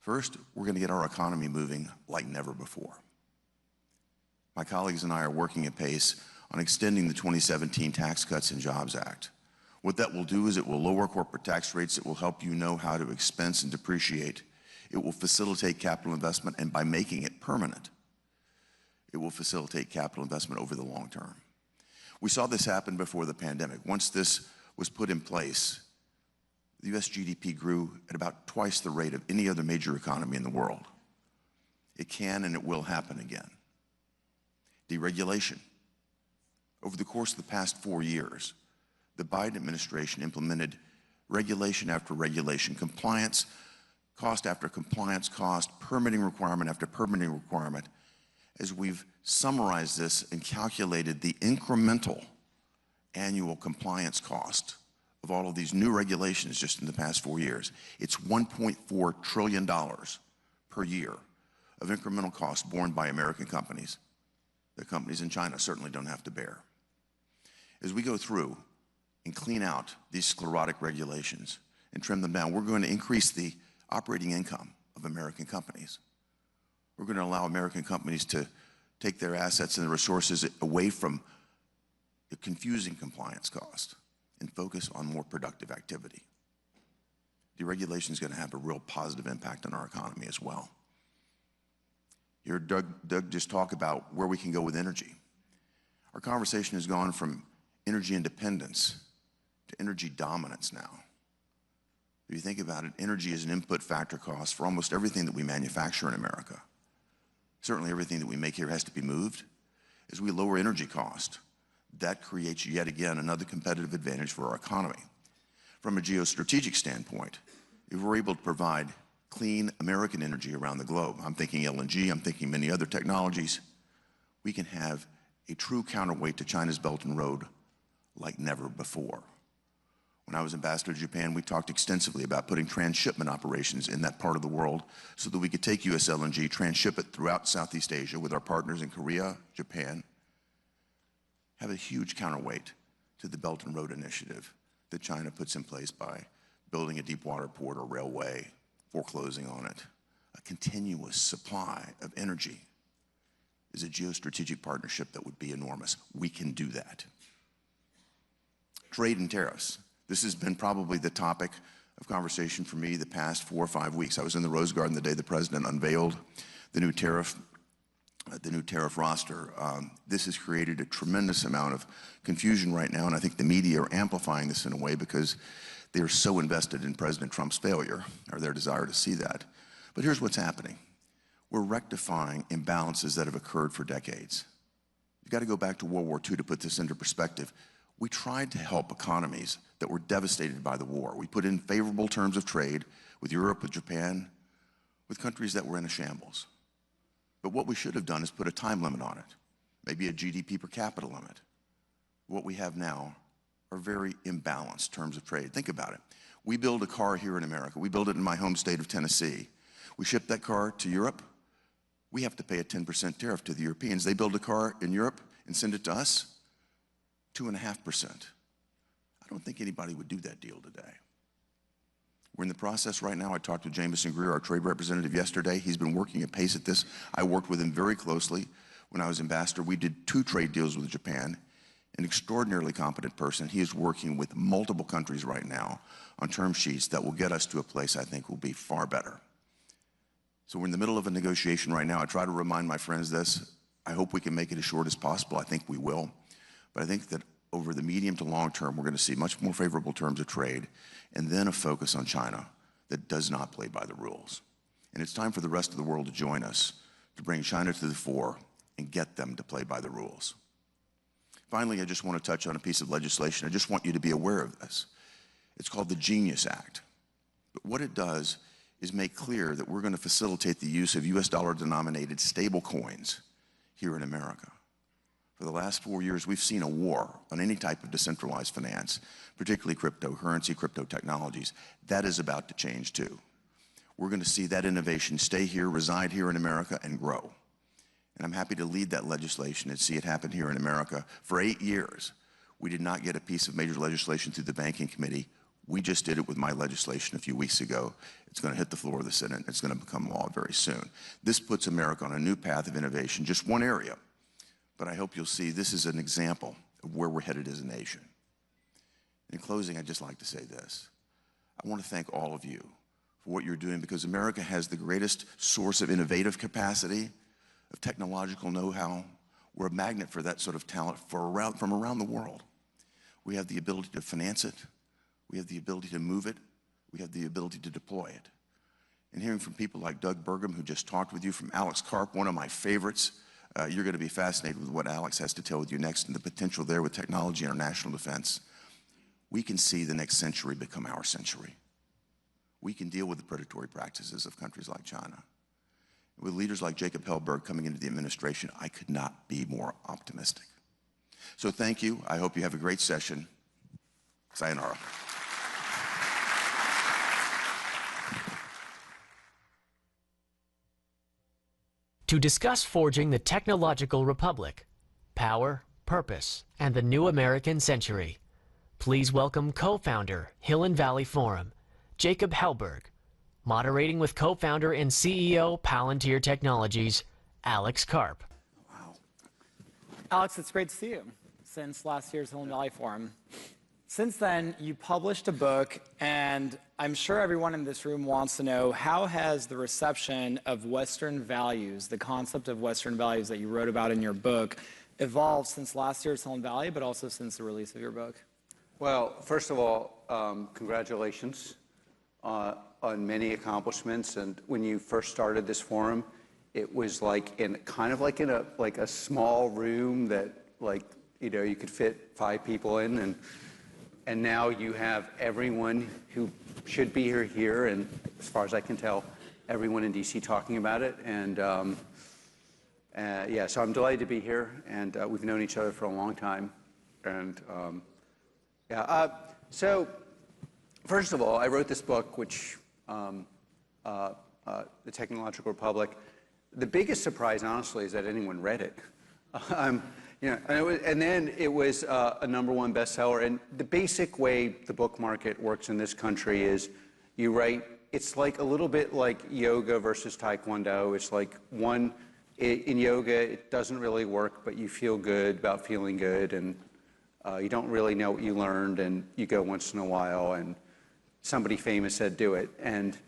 First, we're going to get our economy moving like never before. My colleagues and I are working at pace on extending the 2017 Tax Cuts and Jobs Act. What that will do is it will lower corporate tax rates. It will help you know how to expense and depreciate. It will facilitate capital investment, and by making it permanent, it will facilitate capital investment over the long term. We saw this happen before the pandemic. Once this was put in place, the U.S. GDP grew at about twice the rate of any other major economy in the world. It can and it will happen again. Deregulation. Over the course of the past 4 years, the Biden administration implemented regulation after regulation, compliance cost after compliance cost, permitting requirement after permitting requirement. As we've summarized this and calculated the incremental annual compliance cost of all of these new regulations just in the past 4 years, it's $1.4 trillion per year of incremental costs borne by American companies that companies in China certainly don't have to bear. As we go through and clean out these sclerotic regulations and trim them down, we're going to increase the operating income of American companies. We're going to allow American companies to take their assets and their resources away from the confusing compliance cost and focus on more productive activity. Deregulation is going to have a real positive impact on our economy as well. You heard Doug just talk about where we can go with energy. Our conversation has gone from energy independence to energy dominance now. If you think about it, energy is an input factor cost for almost everything that we manufacture in America. Certainly everything that we make here has to be moved. As we lower energy cost, that creates yet again another competitive advantage for our economy. From a geostrategic standpoint, if we're able to provide clean American energy around the globe, I'm thinking LNG, I'm thinking many other technologies, we can have a true counterweight to China's Belt and Road like never before. When I was ambassador to Japan, we talked extensively about putting transshipment operations in that part of the world so that we could take U.S. LNG, transship it throughout Southeast Asia with our partners in Korea, Japan, have a huge counterweight to the Belt and Road Initiative that China puts in place by building a deep water port or railway, foreclosing on it. A continuous supply of energy is a geostrategic partnership that would be enormous. We can do that. Trade and tariffs. This has been probably the topic of conversation for me the past 4 or 5 weeks. I was in the Rose Garden the day the president unveiled the new tariff roster. This has created a tremendous amount of confusion right now, and I think the media are amplifying this in a way because they're so invested in President Trump's failure, or their desire to see that. But here's what's happening. We're rectifying imbalances that have occurred for decades. You've got to go back to World War II to put this into perspective. We tried to help economies that were devastated by the war. We put in favorable terms of trade with Europe, with Japan, with countries that were in a shambles. But what we should have done is put a time limit on it, maybe a GDP per capita limit. What we have now are very imbalanced terms of trade. Think about it. We build a car here in America. We build it in my home state of Tennessee. We ship that car to Europe. We have to pay a 10% tariff to the Europeans. They build a car in Europe and send it to us, 2.5%. I don't think anybody would do that deal today. We're in the process right now. I talked to Jameson Greer, our trade representative, yesterday. He's been working at pace at this. I worked with him very closely when I was ambassador. We did 2 trade deals with Japan. An extraordinarily competent person. He is working with multiple countries right now on term sheets that will get us to a place I think will be far better. So we're in the middle of a negotiation right now. I try to remind my friends this. I hope we can make it as short as possible. I think we will. But I think that over the medium to long term, we're going to see much more favorable terms of trade and then a focus on China that does not play by the rules. And it's time for the rest of the world to join us to bring China to the fore and get them to play by the rules. Finally, I just want to touch on a piece of legislation. I just want you to be aware of this. It's called the Genius Act. But what it does is make clear that we're going to facilitate the use of US dollar-denominated stable coins here in America. For the last 4 years, we've seen a war on any type of decentralized finance, particularly cryptocurrency, crypto technologies. That is about to change too. We're going to see that innovation stay here, reside here in America, and grow. And I'm happy to lead that legislation and see it happen here in America. For 8 years, we did not get a piece of major legislation through the Banking Committee. We just did it with my legislation a few weeks ago. It's going to hit the floor of the Senate. It's going to become law very soon. This puts America on a new path of innovation, just one area. But I hope you'll see this is an example of where we're headed as a nation. In closing, I'd just like to say this. I want to thank all of you for what you're doing because America has the greatest source of innovative capacity, of technological know-how. We're a magnet for that sort of talent from around the world. We have the ability to finance it. We have the ability to move it. We have the ability to deploy it. And hearing from people like Doug Burgum, who just talked with you, from Alex Karp, one of my favorites, you're going to be fascinated with what Alex has to tell with you next and the potential there with technology and our national defense. We can see the next century become our century. We can deal with the predatory practices of countries like China. With leaders like Jacob Hellberg coming into the administration, I could not be more optimistic. So thank you. I hope you have a great session. Sayonara. To discuss forging the technological republic, power, purpose, and the new American century, please welcome co-founder Hill and Valley Forum, Jacob Hellberg, moderating with co-founder and CEO Palantir Technologies, Alex Karp. Wow. Alex, it's great to see you since last year's Hill and Valley Forum. Since then, you published a book, and I'm sure everyone in this room wants to know, how has the reception of Western values, the concept of Western values that you wrote about in your book, evolved since last year's Hill and Valley, but also since the release of your book? Well, first of all, congratulations on many accomplishments. And when you first started this forum, it was like in a small room that you could fit 5 people in, and now you have everyone who should be here, and as far as I can tell, everyone in DC talking about it. And yeah, so I'm delighted to be here, and we've known each other for a long time. And so first of all, I wrote this book, which The Technological Republic. The biggest surprise, honestly, is that anyone read it. And then it was a #1 bestseller. And the basic way the book market works in this country is you write, it's like a little bit like yoga versus Taekwondo. It's like in yoga, it doesn't really work, but you feel good about feeling good, and you don't really know what you learned, and you go once in a while, and somebody famous said do it. And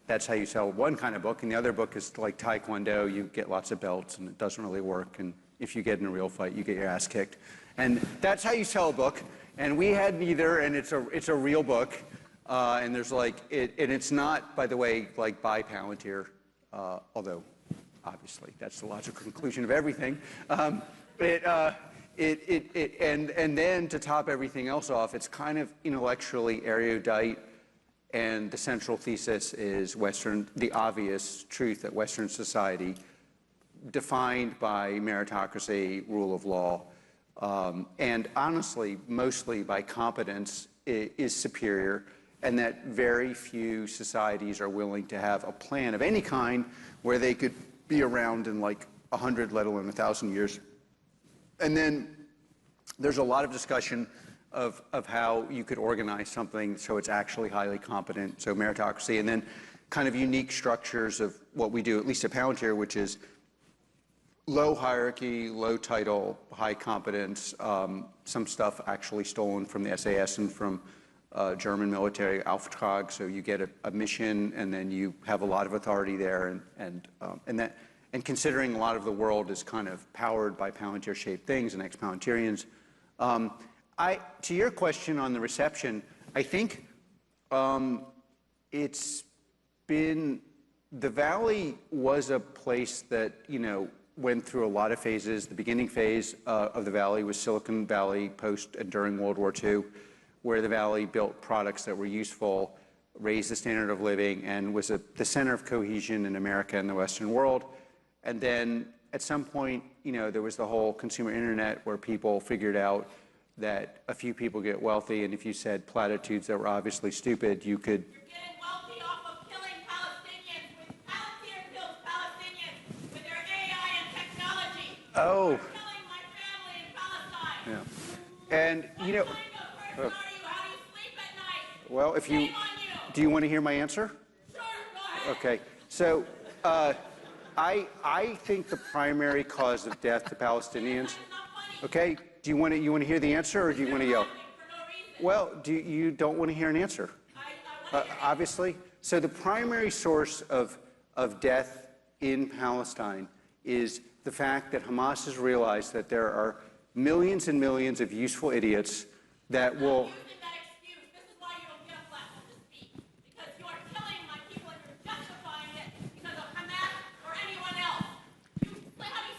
that's how you sell one kind of book. And the other book is like Taekwondo. You get lots of belts, and it doesn't really work. And if you get in a real fight, you get your ass kicked. And that's how you sell a book. And we had neither, and it's a real book. And there's and it's not, by the way, like by Palantir, although obviously that's the logical conclusion of everything. And then to top everything else off, it's kind of intellectually erudite. And the central thesis is the obvious truth that Western society, defined by meritocracy, rule of law, and honestly, mostly by competence, is superior, and that very few societies are willing to have a plan of any kind where they could be around in like 100, let alone 1,000 years. And then there's a lot of discussion of how you could organize something so it's actually highly competent, so meritocracy, and then kind of unique structures of what we do, at least at Palantir, which is low hierarchy, low title, high competence, some stuff actually stolen from the SAS and from German military Auftrag, so you get a mission and then you have a lot of authority there, and considering a lot of the world is kind of powered by Palantir-shaped things and ex-Palantirians. To your question on the reception, I think it's been, the Valley was a place that, went through a lot of phases. The beginning phase of the Valley was Silicon Valley post and during World War II, where the Valley built products that were useful, raised the standard of living, and was the center of cohesion in America and the Western world. And then at some point, there was the whole consumer internet where people figured out that a few people get wealthy, and if you said platitudes that were obviously stupid, you could... You're getting wealthy off of killing Palestinians. Palantir kills Palestinians with their AI and technology. Oh. You're killing my family in Palestine. Yeah. And, What kind of person are you? How do you sleep at night? Well, if you... Shame on you. Do you want to hear my answer? Sure, go ahead. Okay. So, I think the primary cause of death to Palestinians... Okay, do you want to hear the answer, or do you want to yell? Well, you don't want to hear an answer? Obviously. So the primary source of death in Palestine is the fact that Hamas has realized that there are millions and millions of useful idiots that will...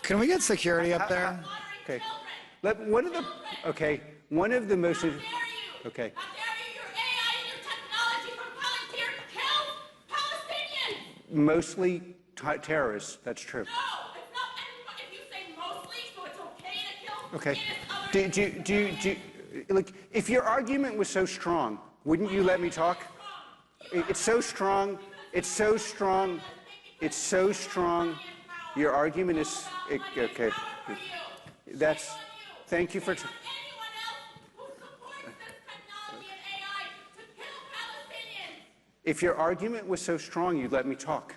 Can we get security up there? Okay. One of the most... How dare you? Okay. How dare you? Your AI and your technology from Palantir kills Palestinians. Mostly terrorists, that's true. No, it's not. If you say mostly, so it's okay to kill Okay. innocent other Like, if your argument was so strong, wouldn't you let me talk? It's so strong. It's so strong. It's so strong. Your argument is okay. That's. Thank you for. Anyone else who supports this technology and AI to kill Palestinians? If your argument was so strong, you'd let me talk.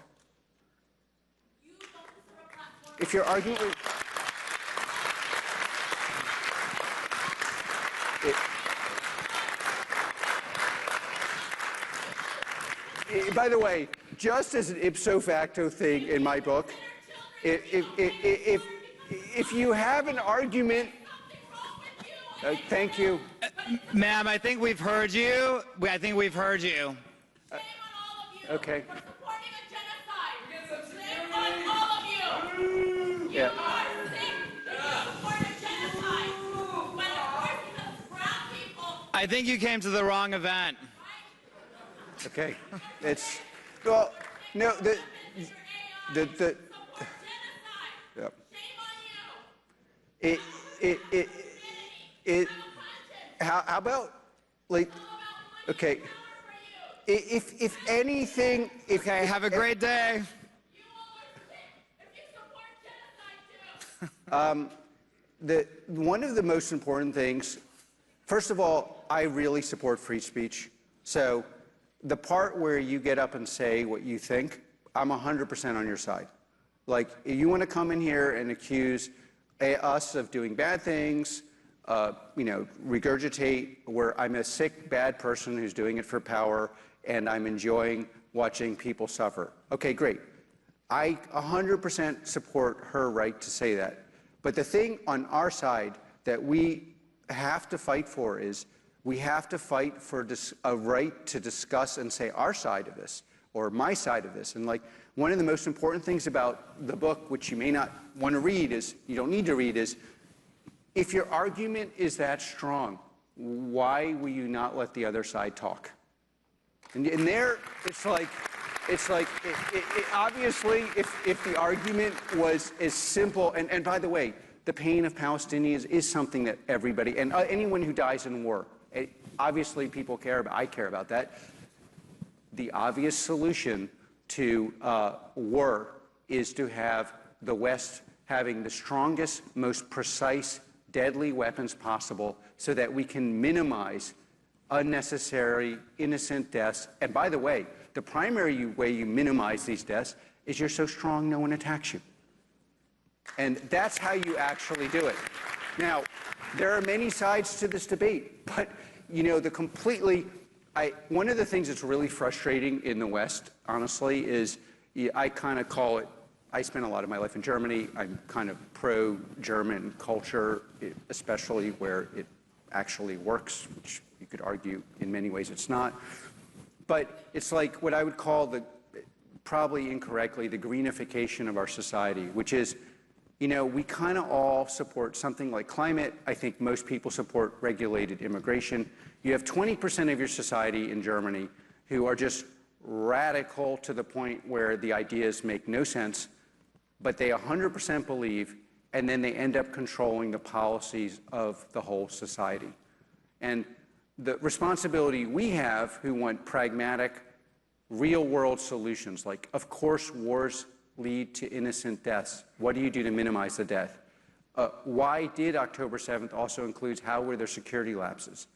You don't deserve a platform. If your argument was. By the way, just as an ipso facto thing in my book, if you have an argument, thank you. Ma'am, I think we've heard you. I think we've heard you. Shame on all of you Okay. for supporting a genocide. Shame on all of you. Yeah. You are sick if you support a genocide. When the forces of brown people I think you came to the wrong event. Okay. It's well, no. The support genocide. Yep. Shame on you. How about like, okay. If anything, if Okay, have a great day. You all are sick if you support genocide too. One of the most important things, first of all, I really support free speech. So the part where you get up and say what you think, I'm 100% on your side. Like, if you want to come in here and accuse us of doing bad things, regurgitate where I'm a sick, bad person who's doing it for power and I'm enjoying watching people suffer. Okay, great. I 100% support her right to say that. But the thing on our side that we have to fight for is we have to fight for a right to discuss and say our side of this or my side of this. And like one of the most important things about the book, which you may not want to read, is you don't need to read, is if your argument is that strong, why will you not let the other side talk? And there, it's like obviously, if the argument was as simple, and by the way, the pain of Palestinians is something that everybody, and anyone who dies in war, obviously people care about, I care about that. The obvious solution to war is to have the West having the strongest, most precise, deadly weapons possible so that we can minimize unnecessary, innocent deaths. And by the way, the primary way you minimize these deaths is you're so strong no one attacks you. And that's how you actually do it. Now, there are many sides to this debate, but, one of the things that's really frustrating in the West, honestly, is I kind of call it, I spent a lot of my life in Germany. I'm kind of pro-German culture, especially where it actually works, which you could argue in many ways it's not. But it's like what I would call probably incorrectly, the greenification of our society, which is, we kind of all support something like climate. I think most people support regulated immigration. You have 20% of your society in Germany who are just radical to the point where the ideas make no sense, but they 100% believe, and then they end up controlling the policies of the whole society. And the responsibility we have, who want pragmatic, real-world solutions, like, of course, wars lead to innocent deaths. What do you do to minimize the death? Why did October 7th also include how were there security lapses?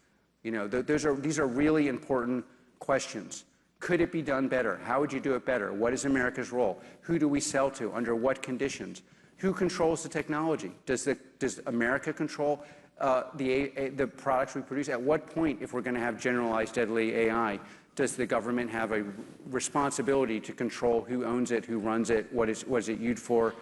These are really important questions. Could it be done better? How would you do it better? What is America's role? Who do we sell to? Under what conditions? Who controls the technology? Does America control the products we produce? At what point, if we're going to have generalized deadly AI, does the government have a responsibility to control who owns it, who runs it, what is it used for?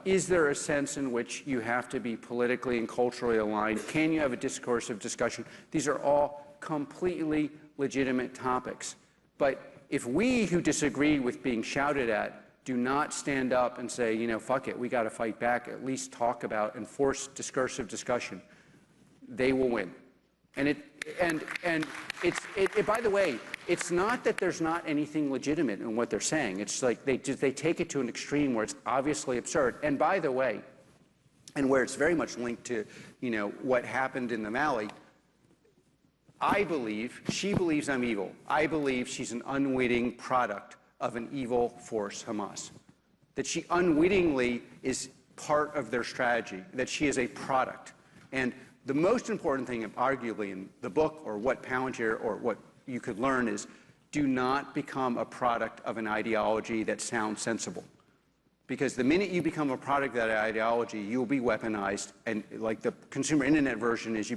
Is there a sense in which you have to be politically and culturally aligned? Can you have a discursive discussion? These are all completely legitimate topics. But if we who disagree with being shouted at do not stand up and say, fuck it, we got to fight back, at least talk about and force discursive discussion, they will win. And by the way, it's not that there's not anything legitimate in what they're saying. It's like they take it to an extreme where it's obviously absurd. And by the way, and where it's very much linked to, what happened in the Valley. I believe, she believes I'm evil. I believe she's an unwitting product of an evil force, Hamas. That she unwittingly is part of their strategy, that she is a product. And the most important thing, arguably, in the book, or what Palantir, or what you could learn, is do not become a product of an ideology that sounds sensible. Because the minute you become a product of that ideology, you'll be weaponized. And like the consumer internet version is we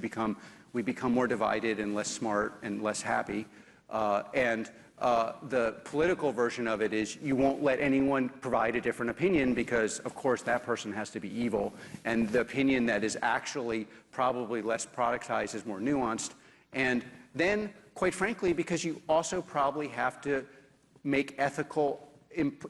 become more divided and less smart and less happy. The political version of it is you won't let anyone provide a different opinion because, of course, that person has to be evil. And the opinion that is actually probably less productized is more nuanced. And then, quite frankly, because you also probably have to make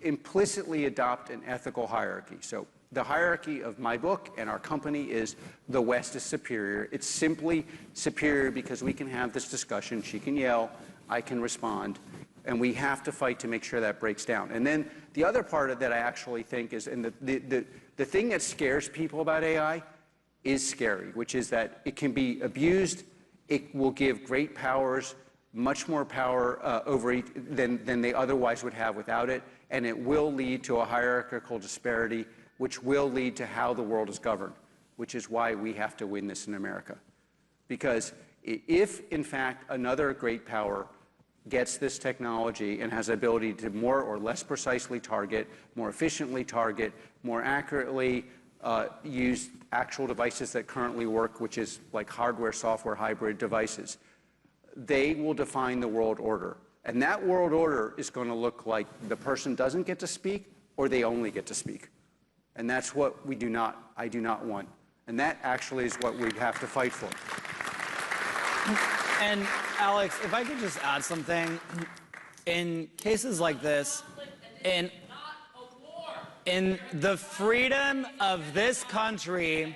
implicitly adopt an ethical hierarchy. So the hierarchy of my book and our company is the West is superior. It's simply superior because we can have this discussion. She can yell, I can respond, and we have to fight to make sure that breaks down. And then the other part of that I actually think is, and the thing that scares people about AI is scary, which is that it can be abused. It will give great powers much more power than they otherwise would have without it, and it will lead to a hierarchical disparity, which will lead to how the world is governed, which is why we have to win this in America. Because if, in fact, another great power gets this technology and has the ability to more or less precisely target, more efficiently target, more accurately use actual devices that currently work, which is like hardware, software, hybrid devices, they will define the world order. And that world order is going to look like the person doesn't get to speak or they only get to speak. And that's what I do not want. And that actually is what we have to fight for. And Alex, if I could just add something, in cases like this, in the freedom of this country,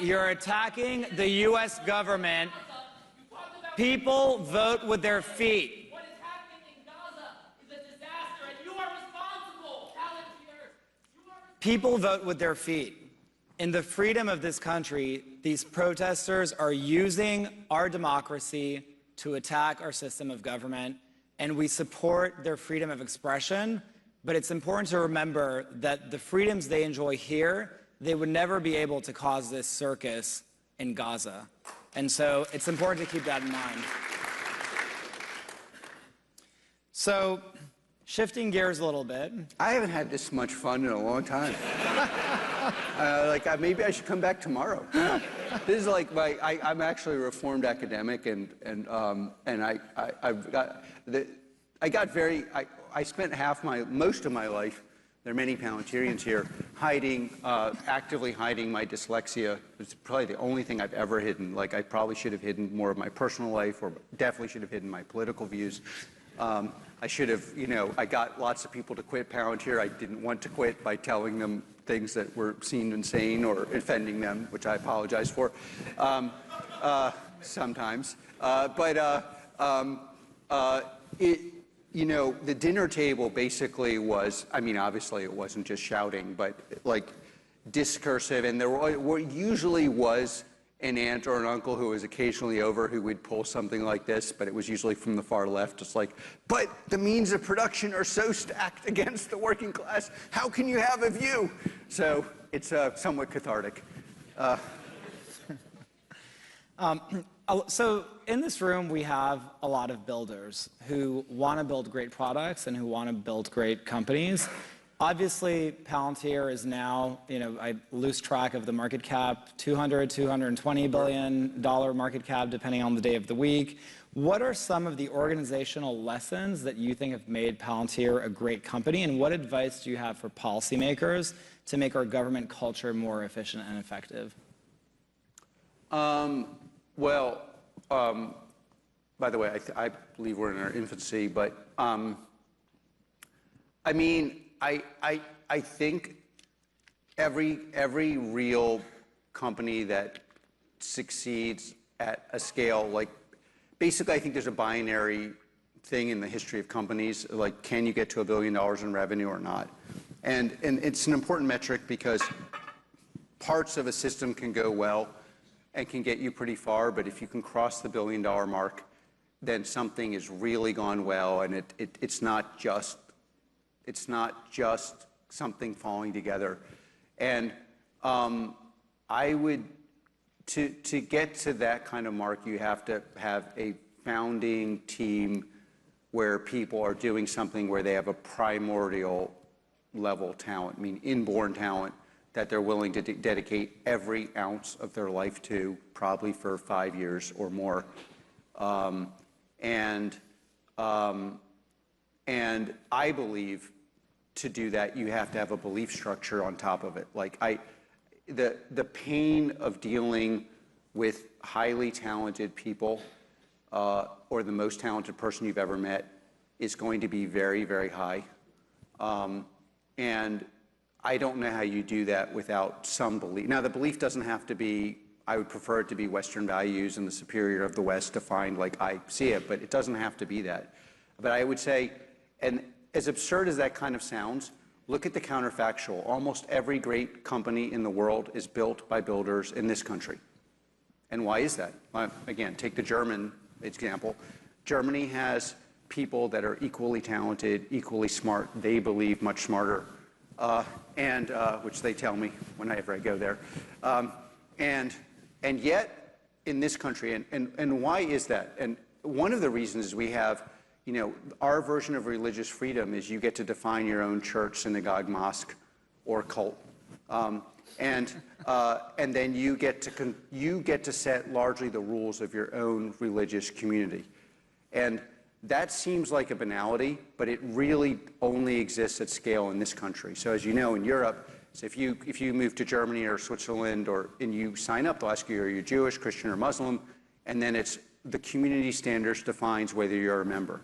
you're attacking the U.S. government. People vote with their feet. What is happening in Gaza is a disaster, and you are responsible, Palantir. People vote with their feet. In the freedom of this country, these protesters are using our democracy to attack our system of government, and we support their freedom of expression. But it's important to remember that the freedoms they enjoy here, they would never be able to cause this circus in Gaza. And so it's important to keep that in mind. So, shifting gears a little bit. I haven't had this much fun in a long time. Maybe I should come back tomorrow. This is like I'm actually a reformed academic, and I spent most of my life, there are many Palantirians here, actively hiding my dyslexia. It's probably the only thing I've ever hidden. Like, I probably should have hidden more of my personal life, or definitely should have hidden my political views. I should have, I got lots of people to quit Palantir. I didn't want to quit by telling them things that were seen insane or offending them, which I apologize for sometimes. The dinner table basically was, obviously it wasn't just shouting, but like discursive, and there usually was an aunt or an uncle who was occasionally over who would pull something like this, but it was usually from the far left, just like, but the means of production are so stacked against the working class, how can you have a view? So it's somewhat cathartic. So in this room, we have a lot of builders who want to build great products and who want to build great companies. Obviously, Palantir is now, I lose track of the market cap, $220 billion market cap, depending on the day of the week. What are some of the organizational lessons that you think have made Palantir a great company, and what advice do you have for policymakers to make our government culture more efficient and effective? By the way, I believe we're in our infancy, but I think every real company that succeeds at a scale, like, basically I think there's a binary thing in the history of companies, like, can you get to $1 billion in revenue or not? And it's an important metric because parts of a system can go well and can get you pretty far, but if you can cross the $1 billion mark, then something has really gone well, and it's not just something falling together. And I would, to get to that kind of mark, you have to have a founding team where people are doing something where they have a primordial level talent, I mean inborn talent, that they're willing to dedicate every ounce of their life to, probably for 5 years or more. And I believe to do that, you have to have a belief structure on top of it. Like the pain of dealing with highly talented people, or the most talented person you've ever met, is going to be very, very high. And I don't know how you do that without some belief. Now, the belief doesn't have to be, I would prefer it to be Western values and the superior of the West defined like I see it, but it doesn't have to be that. But I would say, and as absurd as that kind of sounds, look at the counterfactual. Almost every great company in the world is built by builders in this country. And why is that? Again, take the German example. Germany has people that are equally talented, equally smart, they believe much smarter, which they tell me whenever I go there. And yet, in this country, and why is that? And one of the reasons is we have, you know, our version of religious freedom is you get to define your own church, synagogue, mosque, or cult. And then you get to set largely the rules of your own religious community. And that seems like a banality, but it really only exists at scale in this country. So as you know, in Europe, so if you move to Germany or Switzerland and you sign up, they'll ask you, are you Jewish, Christian, or Muslim? And then it's the community standards defines whether you're a member.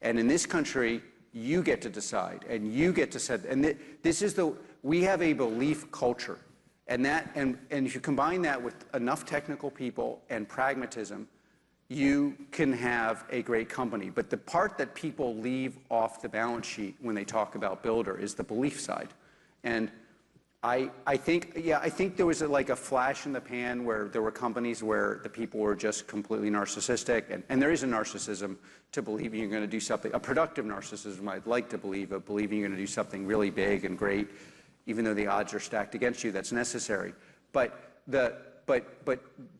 And in this country, you get to decide, and you get to set, and we have a belief culture. And if you combine that with enough technical people and pragmatism, you can have a great company. But the part that people leave off the balance sheet when they talk about builder is the belief side. And I think there was like a flash in the pan where there were companies where the people were just completely narcissistic. And there is a narcissism to believing you're going to do something, a productive narcissism, I'd like to believe, of believing you're going to do something really big and great, even though the odds are stacked against you. That's necessary. But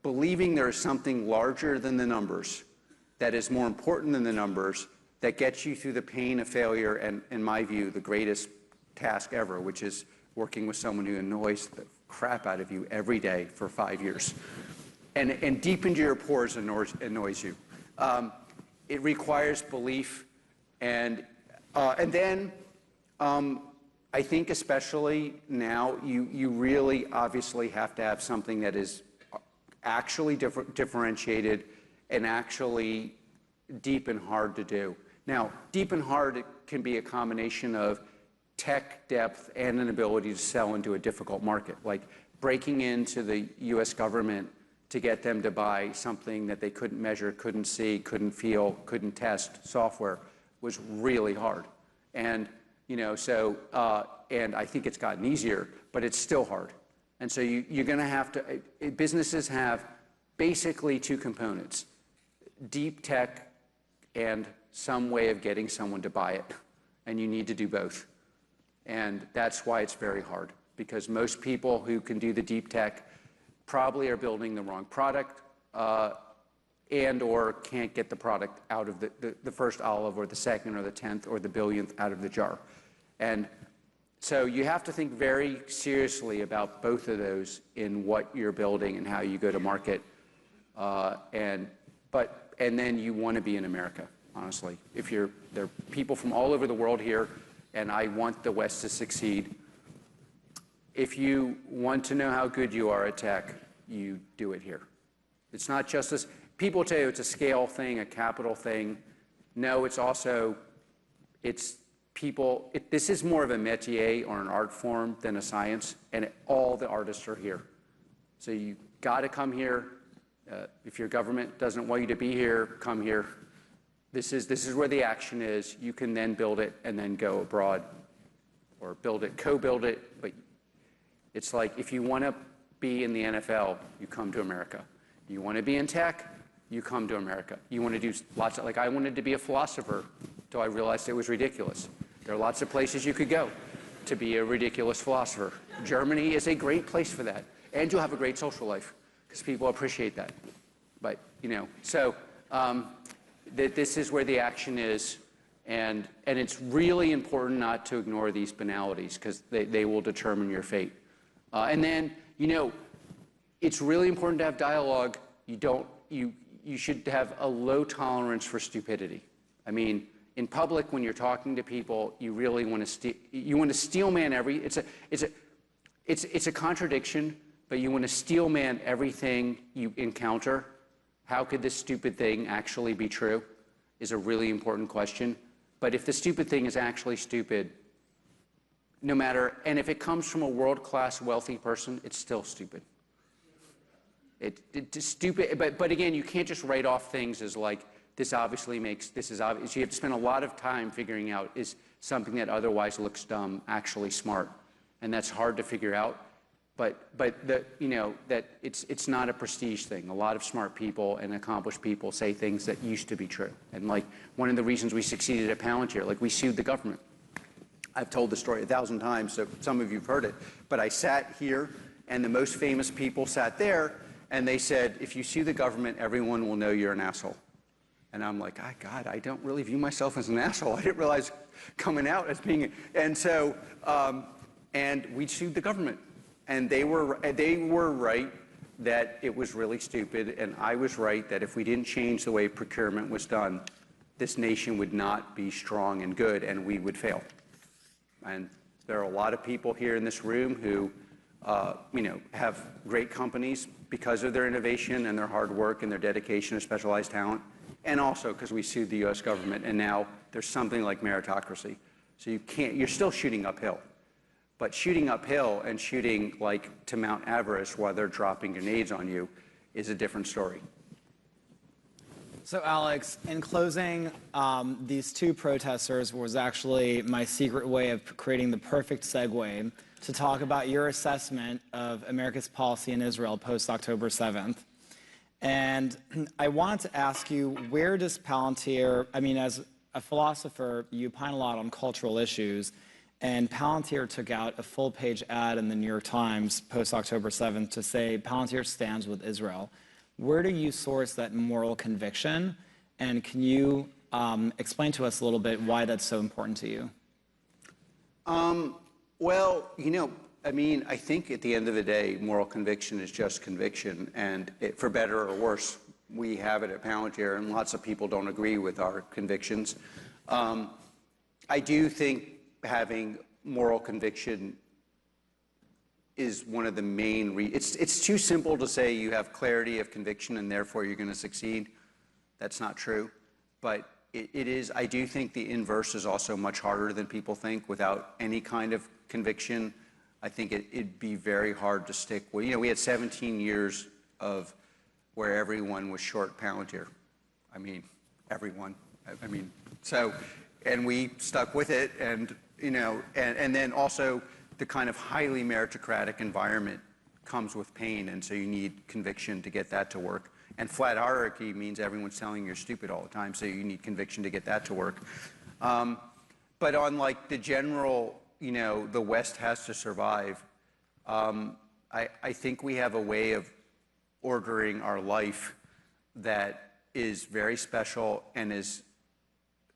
believing there is something larger than the numbers, that is more important than the numbers, that gets you through the pain of failure and, in my view, the greatest task ever, which is working with someone who annoys the crap out of you every day for 5 years, and deep into your pores annoys you. It requires belief, and then I think especially now, you really obviously have to have something that is actually differentiated and actually deep and hard to do. Now, deep and hard can be a combination of tech depth and an ability to sell into a difficult market, like breaking into the US government to get them to buy something that they couldn't measure, couldn't see, couldn't feel, couldn't test software was really hard. And you know, so, and I think it's gotten easier, but it's still hard. And so you're going to have to, businesses have basically two components, deep tech and some way of getting someone to buy it. And you need to do both. And that's why it's very hard, because most people who can do the deep tech probably are building the wrong product, and or can't get the product out of the first olive or the second or the 10th or the billionth out of the jar. And so you have to think very seriously about both of those in what you're building and how you go to market. And then you want to be in America, honestly. There are people from all over the world here, and I want the West to succeed. If you want to know how good you are at tech, you do it here. It's not just this. People tell you it's a scale thing, a capital thing. No, it's also, this is more of a métier or an art form than a science, and all the artists are here. So you got to come here. If your government doesn't want you to be here, come here. This is where the action is. You can then build it and then go abroad. or build it, co-build it. But it's like, if you want to be in the NFL, you come to America. You want to be in tech, you come to America. You want to do lots of, like, I wanted to be a philosopher until I realized it was ridiculous. There are lots of places you could go to be a ridiculous philosopher. Germany is a great place for that. And you'll have a great social life, because people appreciate that. But, so this is where the action is. And it's really important not to ignore these banalities, because they will determine your fate. And then, it's really important to have dialogue. You should have a low tolerance for stupidity. I mean, in public, when you're talking to people, you really want to steelman it's a contradiction, but you want to steelman everything you encounter. How could this stupid thing actually be true is a really important question. But if the stupid thing is actually stupid, no matter, and if it comes from a world-class wealthy person, it's still stupid. It's stupid, but again, you can't just write off things as like, this is obvious. You have to spend a lot of time figuring out, is something that otherwise looks dumb actually smart? And that's hard to figure out. But that it's not a prestige thing. A lot of smart people and accomplished people say things that used to be true. And like, one of the reasons we succeeded at Palantir, like, we sued the government. I've told the story 1,000 times, so some of you have heard it. But I sat here, and the most famous people sat there, and they said, if you sue the government, everyone will know you're an asshole. And I'm like, God, I don't really view myself as an asshole. I didn't realize coming out as being, and so, and we sued the government. And they were right that it was really stupid, and I was right that if we didn't change the way procurement was done, this nation would not be strong and good, and we would fail. And there are a lot of people here in this room who, have great companies because of their innovation and their hard work and their dedication to specialized talent, and also because we sued the U.S. government, and now there's something like meritocracy. So you're still shooting uphill. But shooting uphill and shooting like to Mount Everest while they're dropping grenades on you is a different story. So Alex, in closing, these two protesters was actually my secret way of creating the perfect segue to talk about your assessment of America's policy in Israel post-October 7th. And I wanted to ask you, where does Palantir, as a philosopher, you opine a lot on cultural issues, and Palantir took out a full-page ad in the New York Times post-October 7th to say Palantir stands with Israel. Where do you source that moral conviction? And can you explain to us a little bit why that's so important to you? Well, I think at the end of the day, moral conviction is just conviction. And for better or worse, we have it at Palantir, and lots of people don't agree with our convictions. I do think having moral conviction is one of the main it's too simple to say you have clarity of conviction and therefore you're going to succeed. That's not true. But it is, I do think the inverse is also much harder than people think. Without any kind of conviction, I think it'd be very hard to stick with. We had 17 years of where everyone was short Palantir. Everyone. And we stuck with it, and then also the kind of highly meritocratic environment comes with pain, and so you need conviction to get that to work. And flat hierarchy means everyone's telling you you're stupid all the time, so you need conviction to get that to work. But on like the general, the West has to survive, I think we have a way of ordering our life that is very special and is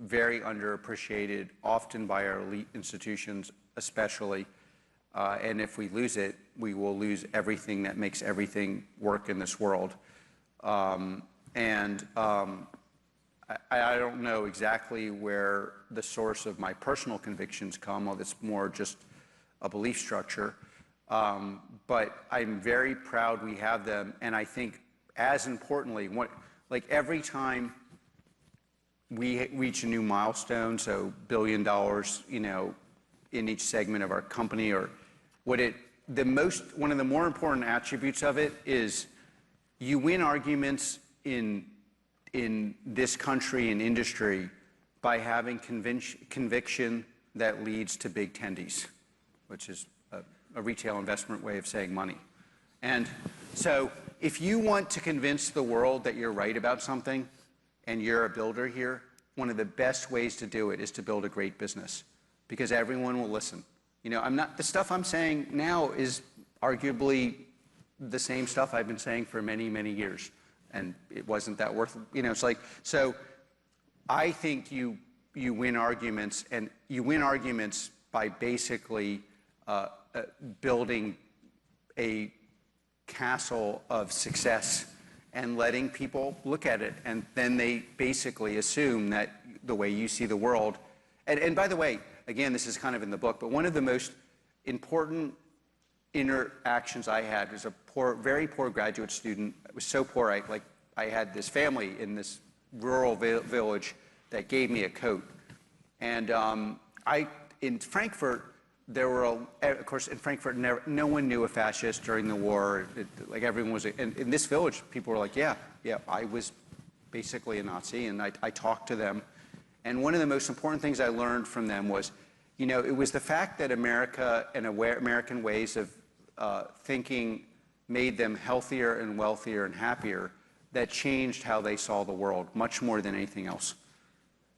very underappreciated, often by our elite institutions especially. And if we lose it, we will lose everything that makes everything work in this world. I don't know exactly where the source of my personal convictions come, although it's more just a belief structure. But I'm very proud we have them. And I think, as importantly, like every time we reach a new milestone, so $1 billion, in each segment of our company, or one of the more important attributes of it is you win arguments in this country and industry by having conviction that leads to big tendies, which is a retail investment way of saying money. And so if you want to convince the world that you're right about something and you're a builder here, one of the best ways to do it is to build a great business, because everyone will listen. You know, the stuff I'm saying now is arguably the same stuff I've been saying for many, many years, and it wasn't that worth, you know, it's like, so I think you win arguments, and you win arguments by basically building a castle of success and letting people look at it, and then they basically assume that the way you see the world. And by the way, again, this is kind of in the book, but one of the most important interactions I had was a very poor graduate student. It was so poor, I had this family in this rural village that gave me a coat. And in Frankfurt, there were, of course, in Frankfurt, no one knew a fascist during the war. Like everyone was, in this village, people were like, yeah, I was basically a Nazi, and I talked to them. And one of the most important things I learned from them was, you know, it was the fact that America and American ways of thinking made them healthier and wealthier and happier that changed how they saw the world, much more than anything else.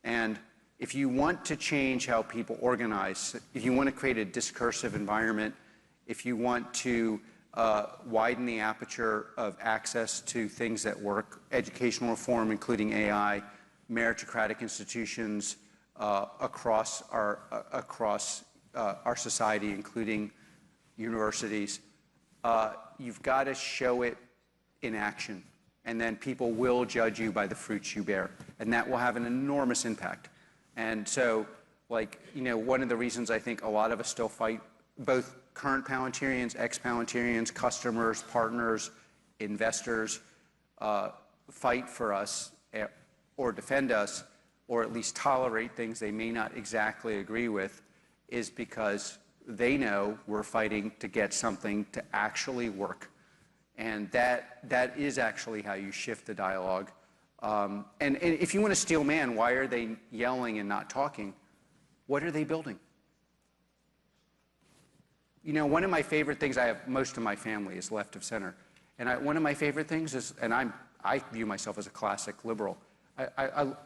And if you want to change how people organize, if you want to create a discursive environment, if you want to widen the aperture of access to things that work, educational reform, including AI, meritocratic institutions across our society, including universities, you've got to show it in action, and then people will judge you by the fruits you bear, and that will have an enormous impact. And so, like, you know, one of the reasons I think a lot of us still fight, both current Palantirians, ex-Palantirians, customers, partners, investors, fight for us or defend us, or at least tolerate things they may not exactly agree with, is because they know we're fighting to get something to actually work. And that is actually how you shift the dialogue. And if you want to steal man, why are they yelling and not talking? What are they building? You know, one of my favorite things, I have most of my family is left of center. And one of my favorite things is, and I view myself as a classic liberal,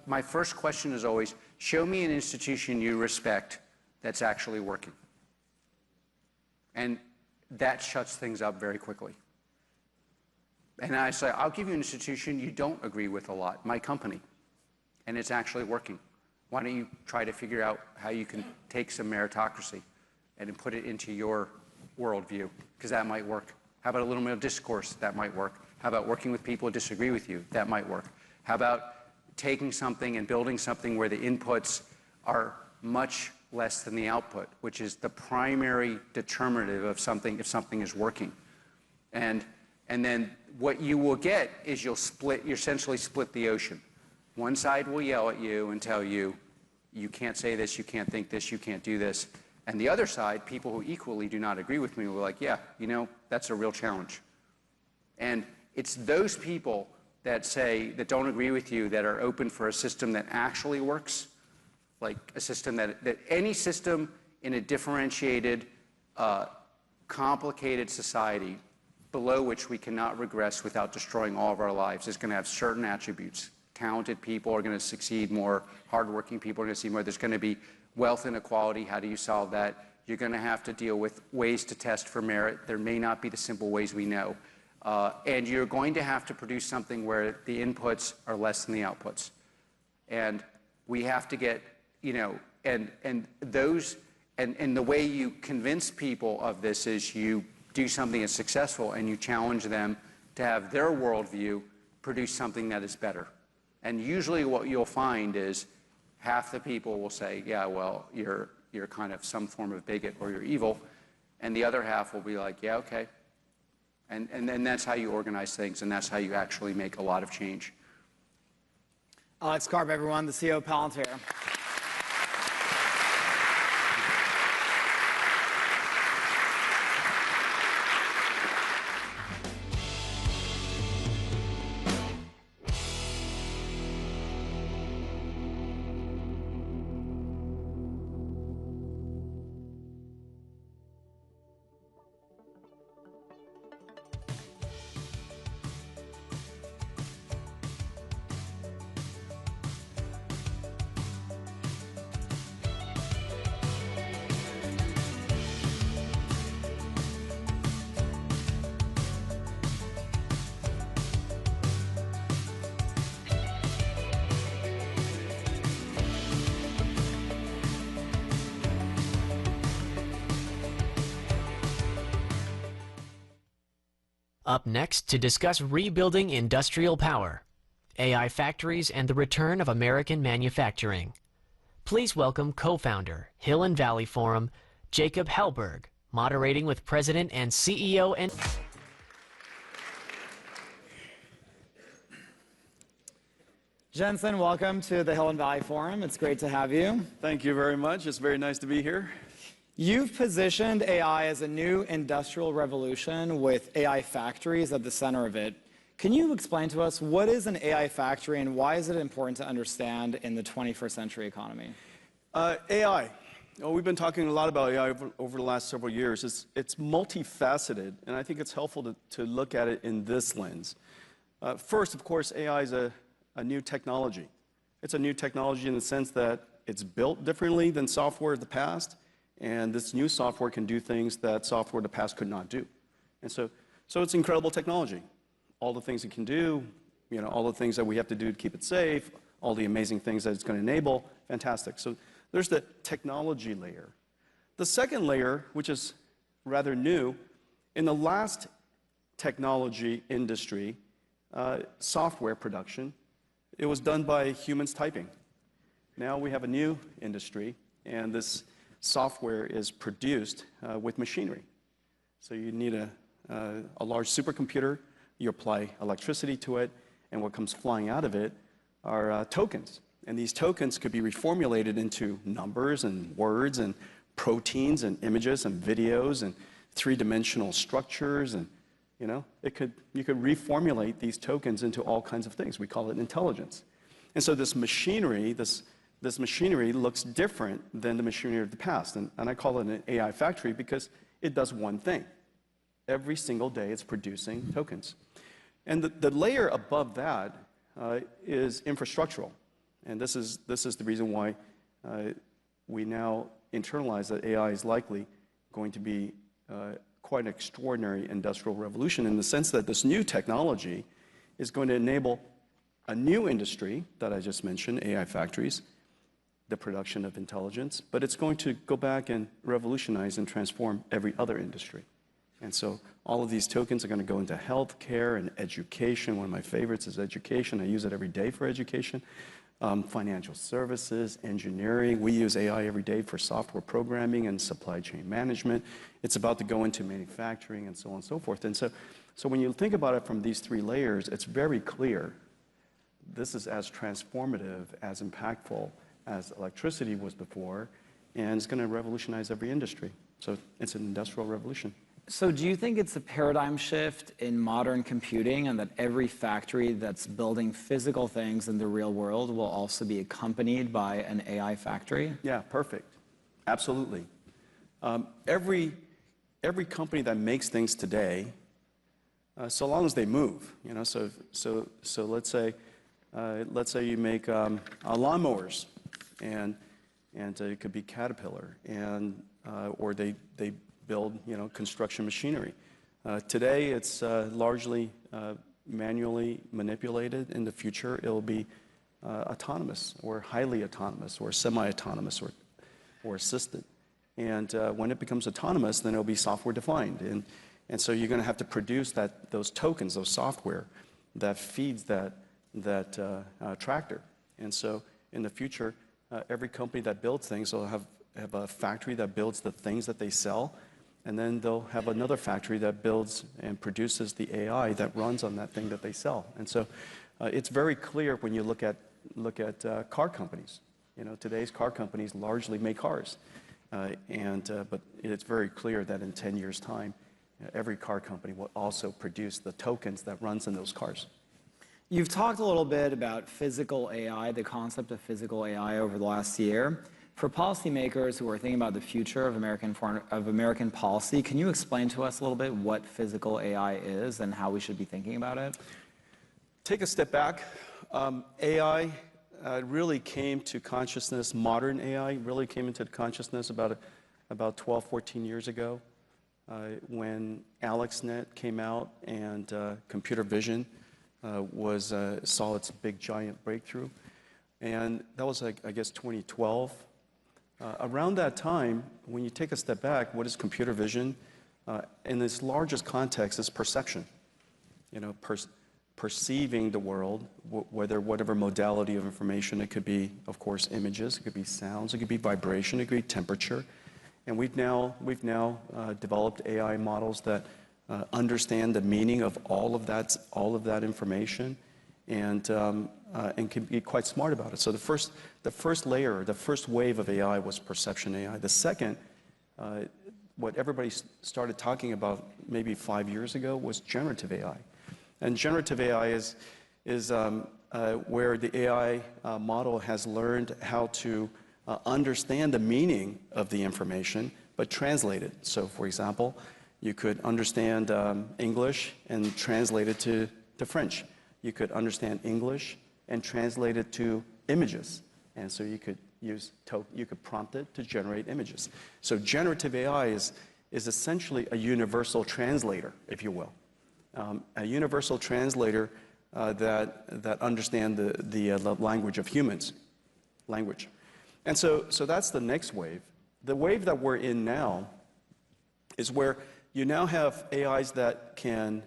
my first question is always, show me an institution you respect that's actually working. And that shuts things up very quickly. And I say, I'll give you an institution you don't agree with a lot, my company, and it's actually working. Why don't you try to figure out how you can take some meritocracy and put it into your worldview, because that might work. How about a little bit of discourse? That might work. How about working with people who disagree with you? That might work. How about taking something and building something where the inputs are much less than the output, which is the primary determinative of something, if something is working. And then what you will get is you essentially split the ocean. One side will yell at you and tell you, you can't say this, you can't think this, you can't do this. And the other side, people who equally do not agree with me, will be like, yeah, you know, that's a real challenge. And it's those people that don't agree with you, that are open for a system that actually works, like a system that any system in a differentiated, complicated society below which we cannot regress without destroying all of our lives is going to have certain attributes. Talented people are going to succeed more. Hardworking people are going to succeed more. There's going to be wealth inequality. How do you solve that? You're going to have to deal with ways to test for merit. There may not be the simple ways we know. And you're going to have to produce something where the inputs are less than the outputs. And we have to get, you know, and the way you convince people of this is you do something that's successful and you challenge them to have their worldview produce something that is better. And usually what you'll find is half the people will say, yeah, well, you're kind of some form of bigot or you're evil. And the other half will be like, yeah, okay. And then that's how you organize things, and that's how you actually make a lot of change. Alex Karp, everyone, the CEO of Palantir. Up next to discuss rebuilding industrial power, AI factories, and the return of American manufacturing. Please welcome co-founder, Hill and Valley Forum, Jacob Hellberg, moderating with President and CEO and... Jensen, welcome to the Hill and Valley Forum. It's great to have you. Thank you very much. It's very nice to be here. You've positioned AI as a new industrial revolution with AI factories at the center of it. Can you explain to us what is an AI factory and why is it important to understand in the 21st century economy? AI. Well, we've been talking a lot about AI over the last several years. It's multifaceted, and I think it's helpful to look at it in this lens. First, of course, AI is a new technology. It's a new technology in the sense that it's built differently than software of the past, and this new software can do things that software of the past could not do. And so it's incredible technology. All the things it can do, all the things that we have to do to keep it safe, all the amazing things that it's going to enable, fantastic. So there's the technology layer. The second layer, which is rather new, in the last technology industry, software production, it was done by humans typing. Now we have a new industry, and this software is produced with machinery. So you need a large supercomputer, you apply electricity to it, and what comes flying out of it are tokens. And these tokens could be reformulated into numbers and words and proteins and images and videos and three-dimensional structures, and you could reformulate these tokens into all kinds of things. We call it intelligence. And so this machinery looks different than the machinery of the past. And I call it an AI factory because it does one thing. Every single day it's producing tokens. And the layer above that is infrastructural. And this is the reason why we now internalize that AI is likely going to be quite an extraordinary industrial revolution, in the sense that this new technology is going to enable a new industry that I just mentioned, AI factories, the production of intelligence, but it's going to go back and revolutionize and transform every other industry. And so all of these tokens are going to go into healthcare and education. One of my favorites is education. I use it every day for education. Financial services, engineering. We use AI every day for software programming and supply chain management. It's about to go into manufacturing and so on and so forth. And so when you think about it from these three layers, it's very clear this is as transformative, as impactful as electricity was before, and it's going to revolutionize every industry. So it's an industrial revolution. So do you think it's a paradigm shift in modern computing, and that every factory that's building physical things in the real world will also be accompanied by an AI factory? Yeah, perfect. Absolutely. Every company that makes things today, so long as they move, so let's say you make lawnmowers, and it could be Caterpillar, and or they build construction machinery. Today it's largely manually manipulated. In the future it'll be autonomous or highly autonomous or semi-autonomous or assisted. And when it becomes autonomous, then it'll be software defined. And so you're going to have to produce those tokens, those software that feeds that tractor. And so in the future, every company that builds things will have a factory that builds the things that they sell, and then they'll have another factory that builds and produces the AI that runs on that thing that they sell. And so it's very clear when you look at car companies. Today's car companies largely make cars, but it's very clear that in 10 years' time, every car company will also produce the tokens that runs in those cars. You've talked a little bit about physical AI, the concept of physical AI over the last year. For policymakers who are thinking about the future of American policy, can you explain to us a little bit what physical AI is and how we should be thinking about it? Take a step back. AI really came to consciousness, modern AI really came into consciousness about 12, 14 years ago, when AlexNet came out and computer vision saw its big giant breakthrough. And that was I guess 2012. Around that time, when you take a step back, what is computer vision? In its largest context, is perception. perceiving the world, whatever modality of information. It could be, of course, images, it could be sounds, it could be vibration, it could be temperature. And we've now developed AI models that understand the meaning of all of that information, and can be quite smart about it. So the first layer, the first wave of AI was perception AI. The second, what everybody started talking about maybe 5 years ago, was generative AI. And generative AI is where the AI model has learned how to understand the meaning of the information, but translate it. So, for example, you could understand English and translate it to French. You could understand English and translate it to images. And so you could prompt it to generate images. So generative AI is essentially a universal translator, if you will. A universal translator that understands the language of humans, language. And so that's the next wave. The wave that we're in now is where you now have AIs that can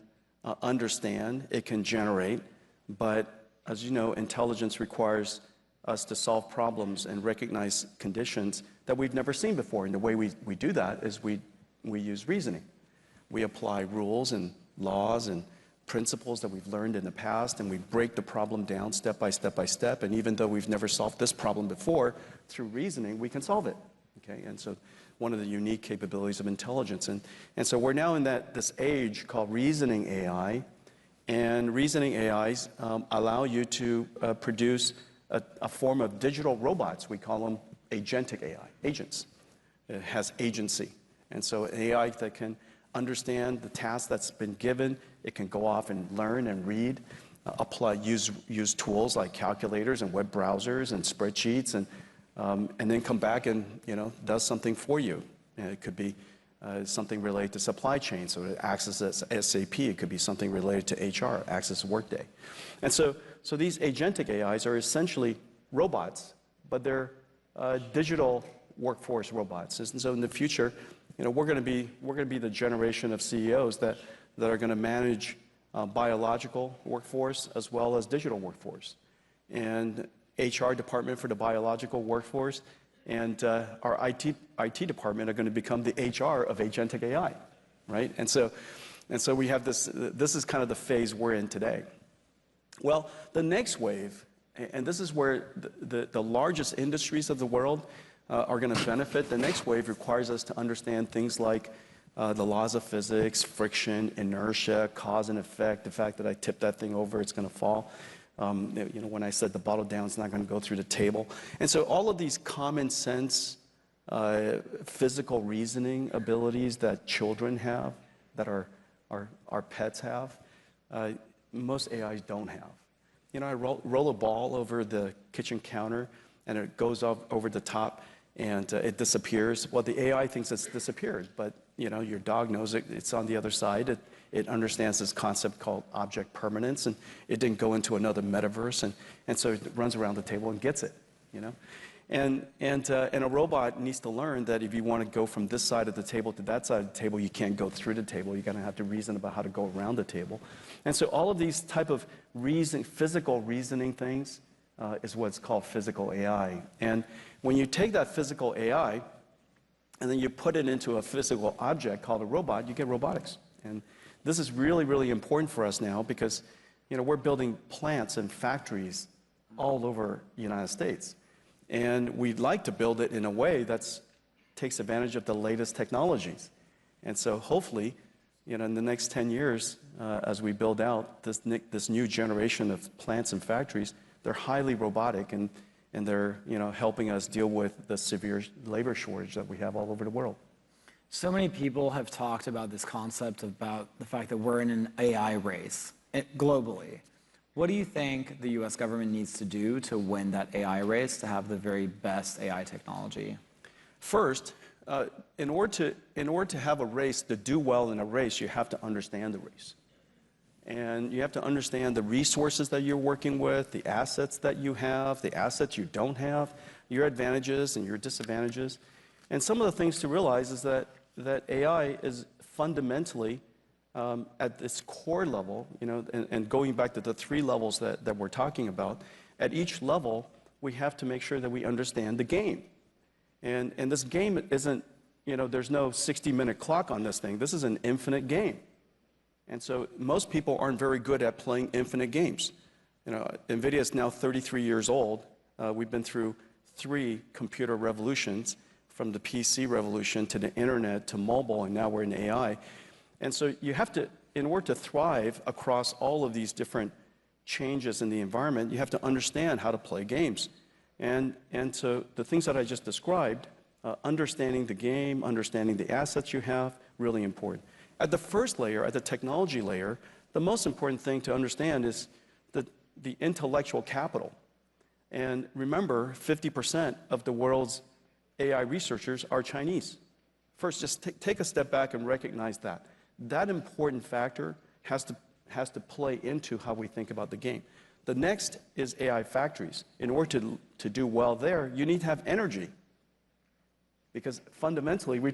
understand, it can generate, but as you know, intelligence requires us to solve problems and recognize conditions that we've never seen before. And the way we do that is we use reasoning. We apply rules and laws and principles that we've learned in the past, and we break the problem down step by step by step. And even though we've never solved this problem before, through reasoning, we can solve it. Okay? And so one of the unique capabilities of intelligence. And so we're now in this age called reasoning AI, and reasoning AIs allow you to produce a form of digital robots. We call them agentic AI, agents. It has agency. And so an AI that can understand the task that's been given, it can go off and learn and read, use tools like calculators and web browsers and spreadsheets, and then come back and does something for you. And it could be something related to supply chain, so it accesses SAP. It could be something related to HR, access Workday. And so these agentic AIs are essentially robots, but they're digital workforce robots. And so in the future, we're going to be the generation of CEOs that are going to manage biological workforce as well as digital workforce, and HR department for the biological workforce, and our IT department are going to become the HR of agentic AI, right? And so we have this. This is kind of the phase we're in today. Well, the next wave, and this is where the largest industries of the world are going to benefit. The next wave requires us to understand things like the laws of physics, friction, inertia, cause and effect, the fact that I tip that thing over, it's going to fall. When I set the bottle down, it's not going to go through the table. And so all of these common sense physical reasoning abilities that children have, that our pets have, most AIs don't have. I roll a ball over the kitchen counter, and it goes up over the top, and it disappears. Well, the AI thinks it's disappeared, but your dog knows it's on the other side. It understands this concept called object permanence, and it didn't go into another metaverse, and so it runs around the table and gets it. And a robot needs to learn that if you want to go from this side of the table to that side of the table, you can't go through the table. You're going to have to reason about how to go around the table. And so all of these type of physical reasoning things is what's called physical AI. And when you take that physical AI and then you put it into a physical object called a robot, you get robotics. And this is really, really important for us now because we're building plants and factories all over the United States. And we'd like to build it in a way that takes advantage of the latest technologies. And so hopefully, in the next 10 years, as we build out this new generation of plants and factories, they're highly robotic, and they're helping us deal with the severe labor shortage that we have all over the world. So many people have talked about this concept about the fact that we're in an AI race globally. What do you think the U.S. government needs to do to win that AI race, to have the very best AI technology? First, in order to have a race, to do well in a race, you have to understand the race. And you have to understand the resources that you're working with, the assets that you have, the assets you don't have, your advantages and your disadvantages. And some of the things to realize is that AI is fundamentally at this core level, and going back to the 3 levels that we're talking about, at each level, we have to make sure that we understand the game. And this game isn't, there's no 60-minute clock on this thing. This is an infinite game. And so most people aren't very good at playing infinite games. Nvidia is now 33 years old. We've been through 3 computer revolutions, from the PC revolution to the internet to mobile, and now we're in AI. And so you have to, in order to thrive across all of these different changes in the environment, you have to understand how to play games. And so the things that I just described, understanding the game, understanding the assets you have, really important. At the first layer, at the technology layer, the most important thing to understand is the intellectual capital. And remember, 50% of the world's AI researchers are Chinese. First, just take a step back and recognize that. That important factor has to play into how we think about the game. The next is AI factories. In order to do well there, you need to have energy. Because fundamentally, we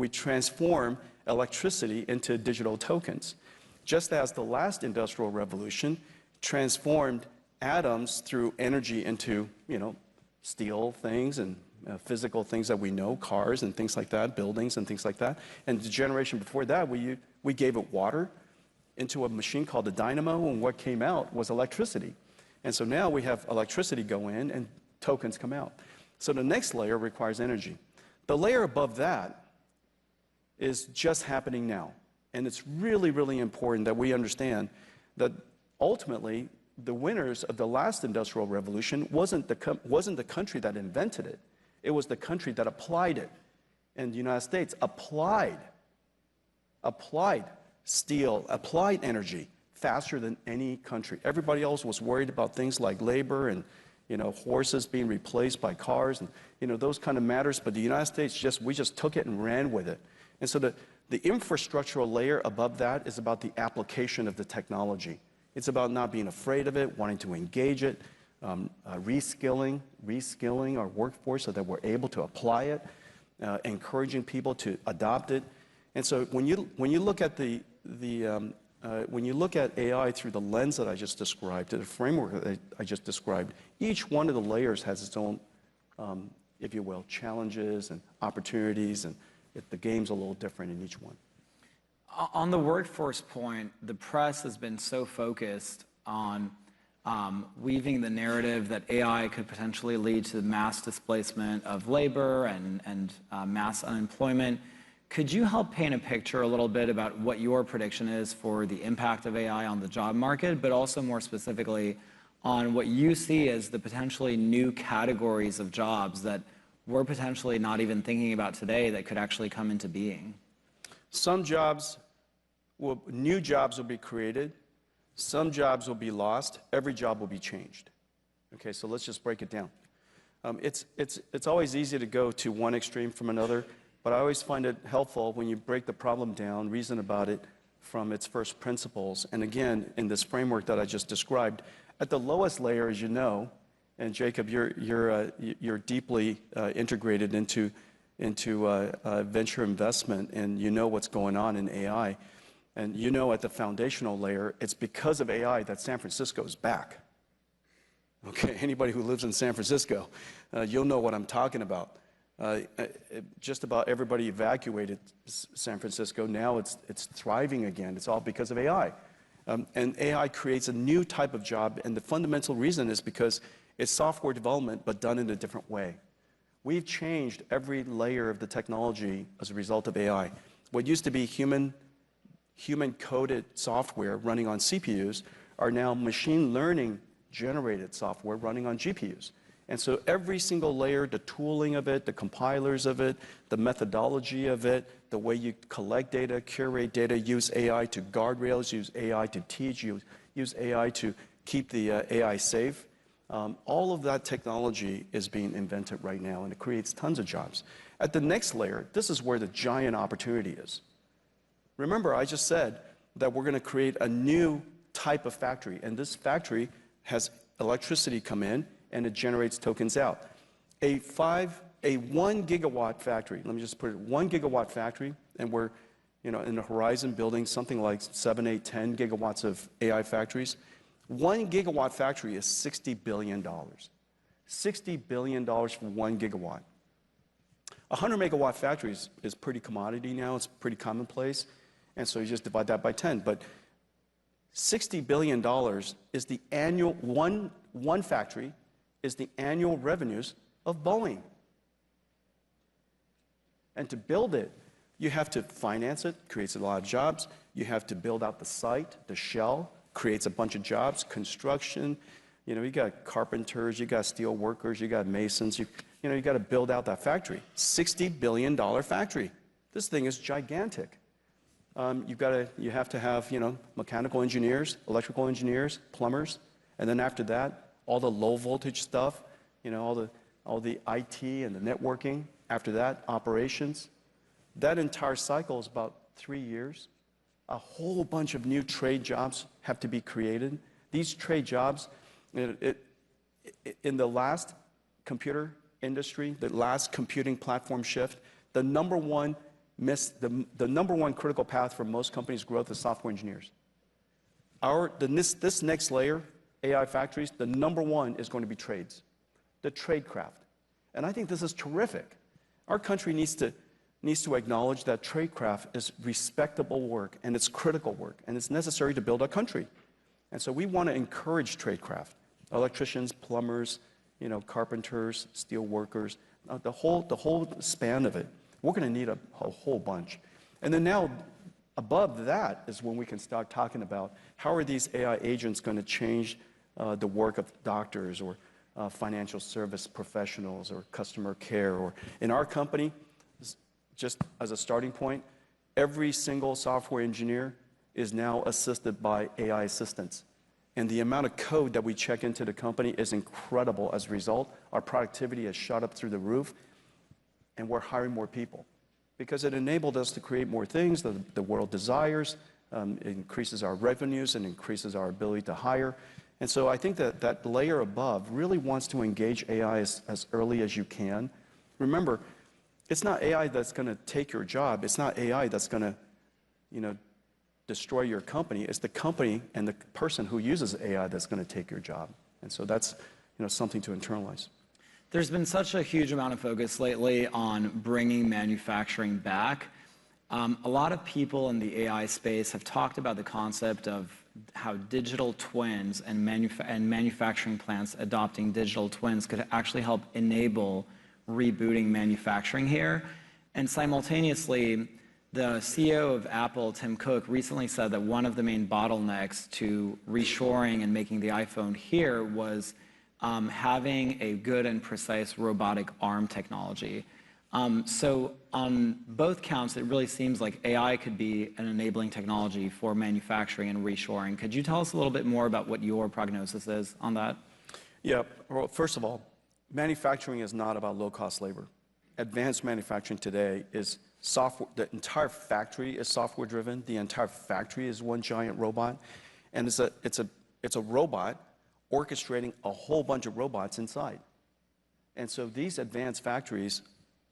transform electricity into digital tokens. Just as the last industrial revolution transformed atoms through energy into, steel things and physical things that we know, cars and things like that, buildings and things like that. And the generation before that, we gave it water into a machine called a dynamo, and what came out was electricity. And so now we have electricity go in and tokens come out. So the next layer requires energy. The layer above that is just happening now. And it's really, really important that we understand that ultimately the winners of the last industrial revolution wasn't the country that invented it. It was the country that applied it. And the United States applied steel, applied energy faster than any country. Everybody else was worried about things like labor and horses being replaced by cars and those kind of matters. But the United States we just took it and ran with it. And so the infrastructural layer above that is about the application of the technology. It's about not being afraid of it, wanting to engage it, reskilling our workforce so that we're able to apply it, encouraging people to adopt it. And so when you look at when you look at AI through the lens that I just described, the framework that I just described, each one of the layers has its own, if you will, challenges and opportunities, and the game's a little different in each one. On the workforce point, the press has been so focused on weaving the narrative that AI could potentially lead to mass displacement of labor and mass unemployment. Could you help paint a picture a little bit about what your prediction is for the impact of AI on the job market, but also more specifically on what you see as the potentially new categories of jobs that we're potentially not even thinking about today that could actually come into being? New jobs will be created. Some jobs will be lost. Every job will be changed. Okay, so let's just break it down. It's always easy to go to one extreme from another, but I always find it helpful when you break the problem down, reason about it from its first principles. And again, in this framework that I just described, at the lowest layer, as you know, and Jacob, you're deeply integrated into venture investment, and you know what's going on in AI. And you know at the foundational layer, it's because of AI that San Francisco is back. Okay, anybody who lives in San Francisco, you'll know what I'm talking about. Just about everybody evacuated San Francisco. Now it's thriving again. It's all because of AI. And AI creates a new type of job, and the fundamental reason is because it's software development, but done in a different way. We've changed every layer of the technology as a result of AI. What used to be human-coded software running on CPUs are now machine learning-generated software running on GPUs. And so every single layer, the tooling of it, the compilers of it, the methodology of it, the way you collect data, curate data, use AI to guardrails, use AI to teach, use AI to keep the AI safe. All of that technology is being invented right now, and it creates tons of jobs. At the next layer, this is where the giant opportunity is. Remember, I just said that we're going to create a new type of factory, and this factory has electricity come in, and it generates tokens out. A 1 gigawatt factory, let me just put it, 1 gigawatt factory, and we're in the horizon building something like 7, 8, 10 gigawatts of AI factories. 1 gigawatt factory is $60 billion. $60 billion for 1 gigawatt. 100 megawatt factories is pretty commodity now. It's pretty commonplace. And so you just divide that by 10. But $60 billion is the annual, one factory is the annual revenues of Boeing. And to build it, you have to finance it, creates a lot of jobs. You have to build out the site, the shell, creates a bunch of jobs, construction. You got carpenters, you got steel workers, you got masons. You got to build out that factory. $60 billion factory. This thing is gigantic. You have to have, mechanical engineers, electrical engineers, plumbers, and then after that, all the low voltage stuff, all the IT and the networking. After that, operations. That entire cycle is about 3 years. A whole bunch of new trade jobs have to be created. These trade jobs, in the last computer industry, the last computing platform shift, the number one critical path for most companies' growth is software engineers. This next layer, AI factories, the number one is going to be trades, the trade craft. And I think this is terrific. Our country needs to acknowledge that tradecraft is respectable work, and it's critical work, and it's necessary to build a country. And so we want to encourage tradecraft, electricians, plumbers, carpenters, steel workers, the whole span of it. We're going to need a whole bunch. And then now, above that is when we can start talking about how are these AI agents going to change the work of doctors or financial service professionals or customer care. Or in our company, just as a starting point, every single software engineer is now assisted by AI assistants. And the amount of code that we check into the company is incredible. As a result, our productivity has shot up through the roof, and we're hiring more people because it enabled us to create more things that the world desires. It increases our revenues and increases our ability to hire. And so I think that layer above really wants to engage AI as early as you can. Remember, it's not AI that's going to take your job. It's not AI that's going to, destroy your company. It's the company and the person who uses AI that's going to take your job. And so that's, something to internalize. There's been such a huge amount of focus lately on bringing manufacturing back. A lot of people in the AI space have talked about the concept of how digital twins and manufacturing plants adopting digital twins could actually help enable rebooting manufacturing here. And simultaneously, the CEO of Apple, Tim Cook, recently said that one of the main bottlenecks to reshoring and making the iPhone here was having a good and precise robotic arm technology. So on both counts, it really seems like AI could be an enabling technology for manufacturing and reshoring. Could you tell us a little bit more about what your prognosis is on that? Yeah, well, first of all, manufacturing is not about low-cost labor. Advanced manufacturing today is software. The entire factory is software-driven. The entire factory is one giant robot, and it's a robot orchestrating a whole bunch of robots inside. And so these advanced factories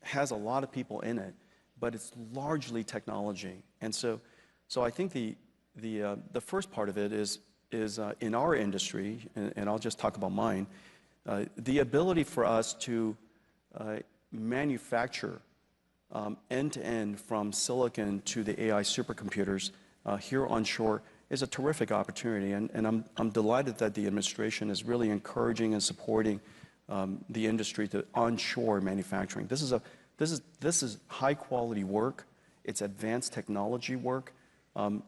has a lot of people in it, but it's largely technology. And so I think the first part of it is in our industry, and I'll just talk about mine, the ability for us to manufacture end-to-end from silicon to the AI supercomputers here onshore is a terrific opportunity, and I'm delighted that the administration is really encouraging and supporting the industry to onshore manufacturing. This is high-quality work. It's advanced technology work.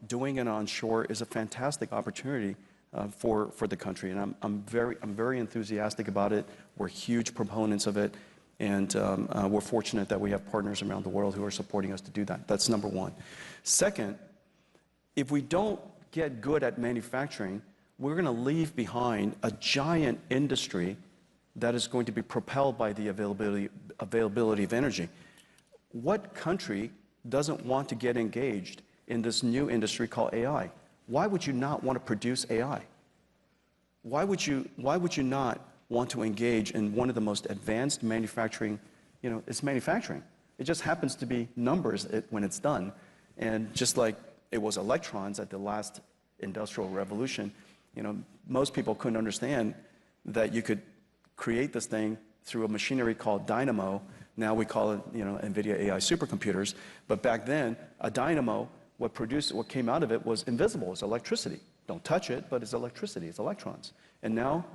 Doing it onshore is a fantastic opportunity for the country, and I'm very enthusiastic about it. We're huge proponents of it. And we're fortunate that we have partners around the world who are supporting us to do that. That's number one. Second, if we don't get good at manufacturing, we're going to leave behind a giant industry that is going to be propelled by the availability of energy. What country doesn't want to get engaged in this new industry called AI? Why would you not want to produce AI? Why would you not want to engage in one of the most advanced manufacturing, it's manufacturing. It just happens to be numbers when it's done. And just like it was electrons at the last industrial revolution, most people couldn't understand that you could create this thing through a machinery called dynamo. Now we call it, Nvidia AI supercomputers. But back then, a dynamo, what came out of it was invisible. It's electricity. Don't touch it, but it's electricity. It's electrons. And now,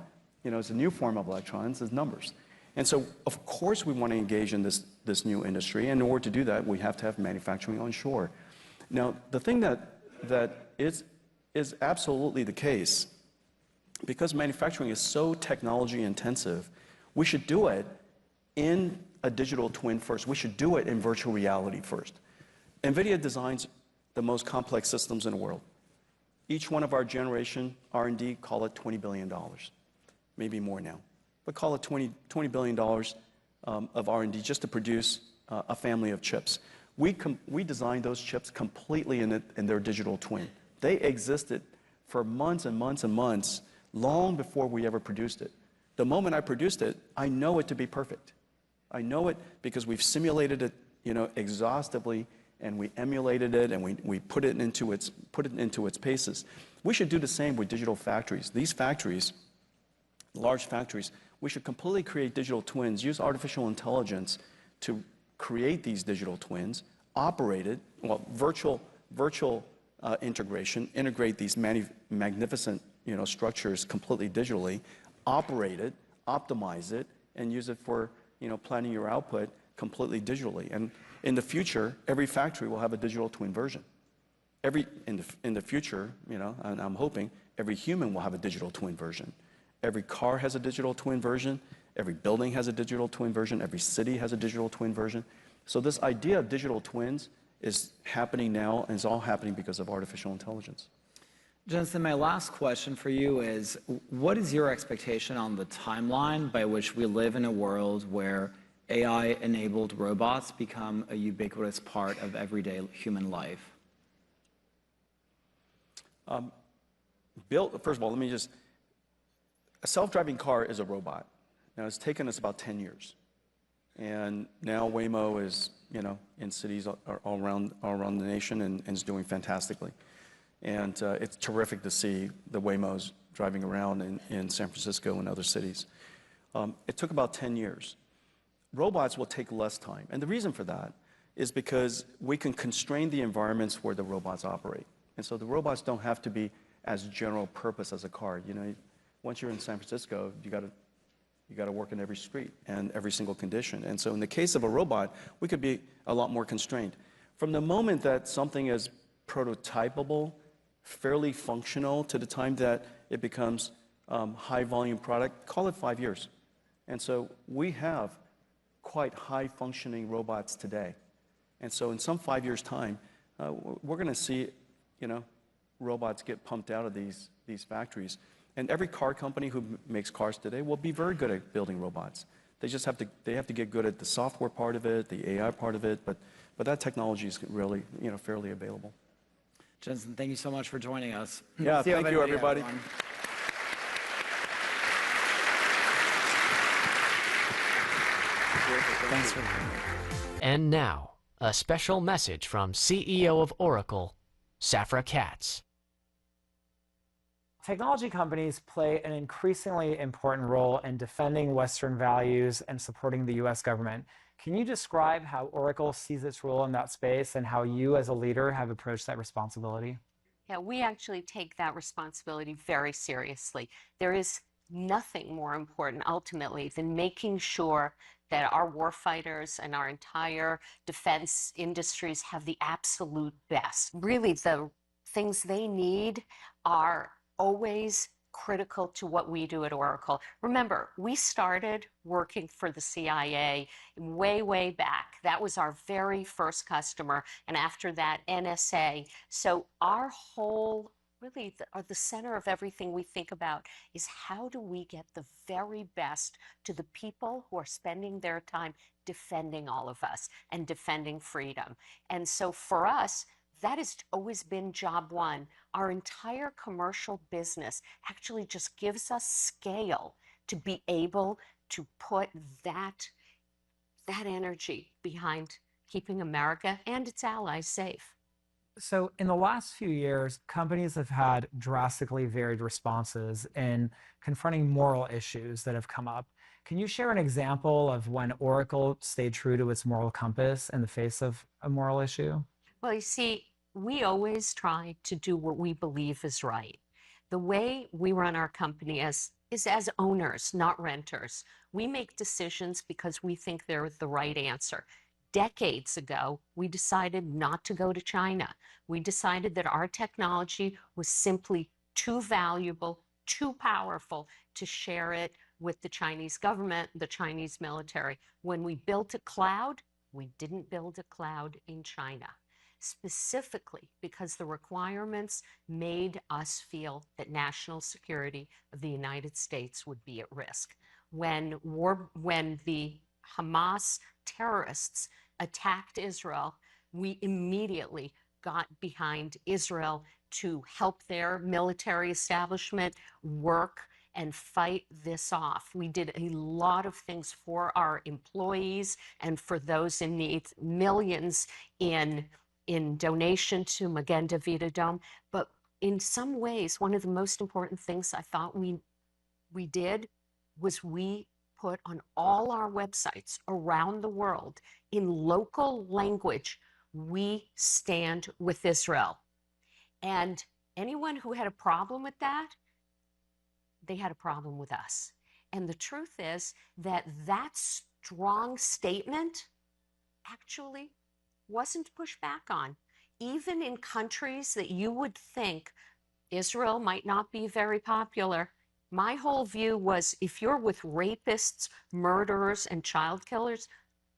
it's a new form of electrons. It's numbers. And so, of course, we want to engage in this new industry. And in order to do that, we have to have manufacturing onshore. Now, the thing that is absolutely the case, because manufacturing is so technology intensive, we should do it in a digital twin first. We should do it in virtual reality first. NVIDIA designs the most complex systems in the world. Each one of our generation R&D, call it $20 billion, maybe more now. But call it $20 billion of R&D just to produce a family of chips. We designed those chips completely in their digital twin. They existed for months and months and months, long before we ever produced it. The moment I produced it, I know it to be perfect. I know it because we've simulated it, exhaustively, and we emulated it, and we put it into its paces. We should do the same with digital factories. These factories, large factories, we should completely create digital twins, use artificial intelligence to create these digital twins, operate it, virtual integration, integrate these magnificent structures completely digitally, operate it, optimize it, and use it for planning your output completely digitally. And in the future, every factory will have a digital twin version. In the future, and I'm hoping every human will have a digital twin version. Every car has a digital twin version. Every building has a digital twin version. Every city has a digital twin version. So this idea of digital twins is happening now, and it's all happening because of artificial intelligence. Jensen, my last question for you is, what is your expectation on the timeline by which we live in a world where AI-enabled robots become a ubiquitous part of everyday human life? First of all, a self-driving car is a robot. Now, it's taken us about 10 years. And now Waymo is, in cities all around the nation and is doing fantastically. And it's terrific to see the Waymos driving around in San Francisco and other cities. It took about 10 years. Robots will take less time. And the reason for that is because we can constrain the environments where the robots operate. And so the robots don't have to be as general purpose as a car. Once you're in San Francisco, you got to work in every street and every single condition. And so in the case of a robot, we could be a lot more constrained. From the moment that something is prototypable, fairly functional, to the time that it becomes high volume product, call it 5 years. And so we have quite high functioning robots today. And so in some 5 years time, we're going to see, robots get pumped out of these factories. And every car company who makes cars today will be very good at building robots. They just have to get good at the software part of it, the AI part of it, but that technology is really, fairly available. Jensen, thank you so much for joining us. Yeah, thank you, everybody. Thanks for And now, a special message from CEO of Oracle, Safra Catz. Technology companies play an increasingly important role in defending Western values and supporting the U.S. government. Can you describe how Oracle sees its role in that space and how you as a leader have approached that responsibility? Yeah, we actually take that responsibility very seriously. There is nothing more important ultimately than making sure that our warfighters and our entire defense industries have the absolute best. Really, the things they need are always critical to what we do at Oracle. Remember, we started working for the CIA way, way back. That was our very first customer, and after that, NSA. So our whole, really, the center of everything we think about is how do we get the very best to the people who are spending their time defending all of us and defending freedom. And so for us, that has always been job one. Our entire commercial business actually just gives us scale to be able to put that energy behind keeping America and its allies safe. So in the last few years, companies have had drastically varied responses in confronting moral issues that have come up. Can you share an example of when Oracle stayed true to its moral compass in the face of a moral issue? Well, you see, we always try to do what we believe is right. The way we run our company is as owners, not renters. We make decisions because we think they're the right answer. Decades ago, we decided not to go to China. We decided that our technology was simply too valuable, too powerful to share it with the Chinese government, the Chinese military. When we built a cloud, we didn't build a cloud in China, specifically because the requirements made us feel that national security of the United States would be at risk. When the Hamas terrorists attacked Israel, we immediately got behind Israel to help their military establishment work and fight this off. We did a lot of things for our employees and for those in need, millions in donation to Magen David Adom. But in some ways, one of the most important things I thought we did was we put on all our websites around the world in local language, we stand with Israel. And anyone who had a problem with that, they had a problem with us. And the truth is that that strong statement actually wasn't pushed back on. Even in countries that you would think Israel might not be very popular, my whole view was if you're with rapists, murderers, and child killers,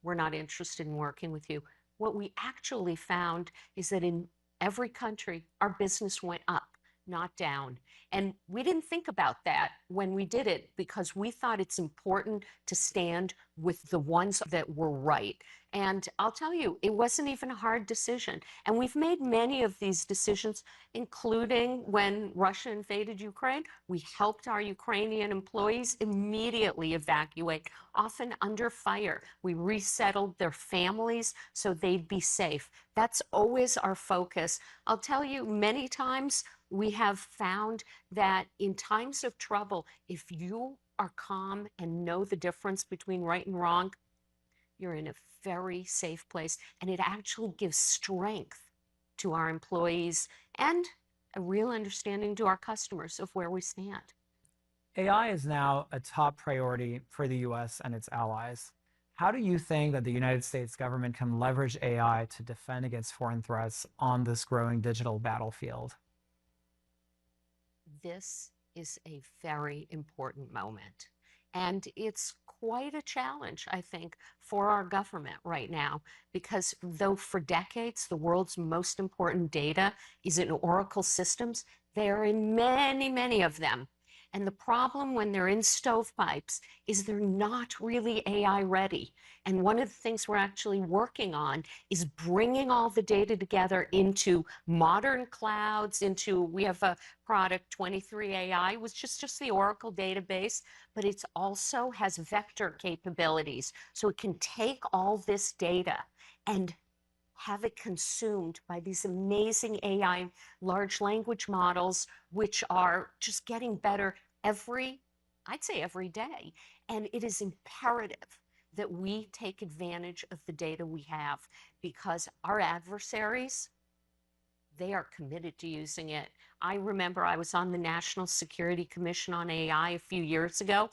we're not interested in working with you. What we actually found is that in every country, our business went up, not down. And we didn't think about that when we did it because we thought it's important to stand with the ones that were right. And I'll tell you, it wasn't even a hard decision. And we've made many of these decisions, including when Russia invaded Ukraine. We helped our Ukrainian employees immediately evacuate, often under fire. We resettled their families so they'd be safe. That's always our focus. I'll tell you, many times we have found that in times of trouble, if you are calm and know the difference between right and wrong, you're in a very safe place. And it actually gives strength to our employees and a real understanding to our customers of where we stand. AI is now a top priority for the US and its allies. How do you think that the United States government can leverage AI to defend against foreign threats on this growing digital battlefield? This is a very important moment. And it's quite a challenge, I think, for our government right now, because though for decades the world's most important data is in Oracle systems, they are in many, many of them. And the problem when they're in stovepipes is they're not really AI ready. And one of the things we're actually working on is bringing all the data together into modern clouds, we have a product, 23AI, which is just the Oracle database, but it also has vector capabilities. So it can take all this data and have it consumed by these amazing AI large language models, which are just getting better I'd say every day. And it is imperative that we take advantage of the data we have because our adversaries, they are committed to using it. I remember I was on the National Security Commission on AI a few years ago.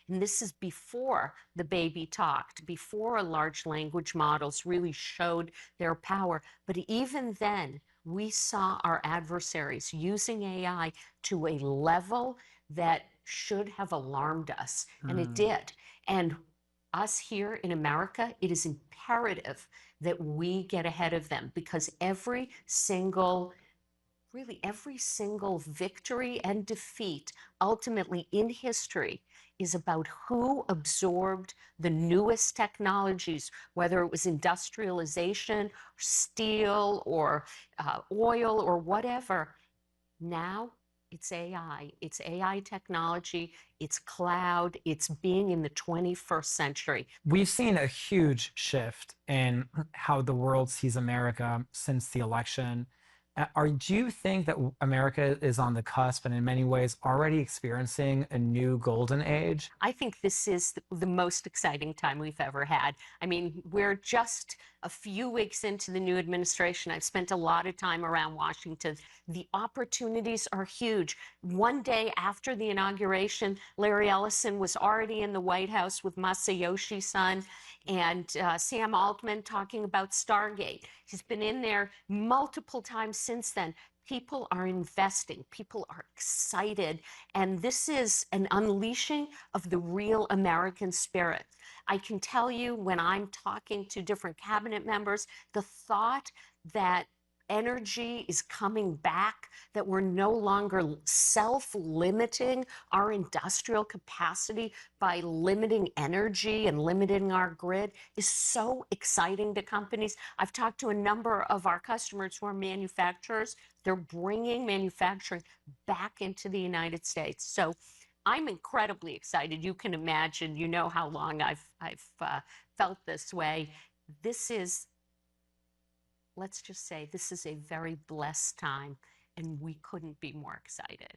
And this is before the baby talked, before large language models really showed their power. But even then, we saw our adversaries using AI to a level that should have alarmed us, and it did. And us here in America, it is imperative that we get ahead of them because every single victory and defeat ultimately in history is about who absorbed the newest technologies, whether it was industrialization, steel, or oil, or whatever. Now it's AI technology, it's cloud, it's being in the 21st century. We've seen a huge shift in how the world sees America since the election. Do you think that America is on the cusp and in many ways already experiencing a new golden age? I think this is the most exciting time we've ever had. I mean, we're just a few weeks into the new administration. I've spent a lot of time around Washington. The opportunities are huge. One day after the inauguration, Larry Ellison was already in the White House with Masayoshi-san and Sam Altman talking about Stargate. He's been in there multiple times since then. People are investing, people are excited, and this is an unleashing of the real American spirit. I can tell you when I'm talking to different cabinet members, the thought that energy is coming back, that we're no longer self-limiting our industrial capacity by limiting energy and limiting our grid is so exciting to companies. I've talked to a number of our customers who are manufacturers. They're bringing manufacturing back into the United States. So I'm incredibly excited. You can imagine, you know how long I've felt this way. This is, let's just say, this is a very blessed time, and we couldn't be more excited.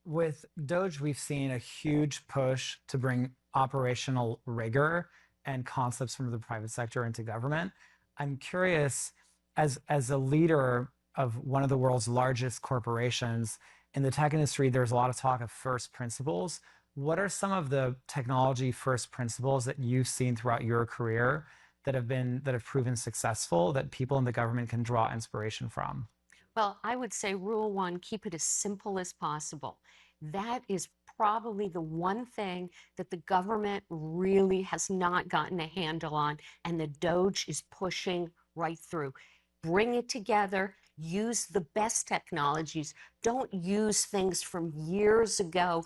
With DOGE, we've seen a huge push to bring operational rigor and concepts from the private sector into government. I'm curious, as a leader of one of the world's largest corporations, in the tech industry, there's a lot of talk of first principles. What are some of the technology first principles that you've seen throughout your career that have proven successful that people in the government can draw inspiration from? Well, I would say rule one, keep it as simple as possible. That is probably the one thing that the government really has not gotten a handle on, and the DOGE is pushing right through. Bring it together, use the best technologies. Don't use things from years ago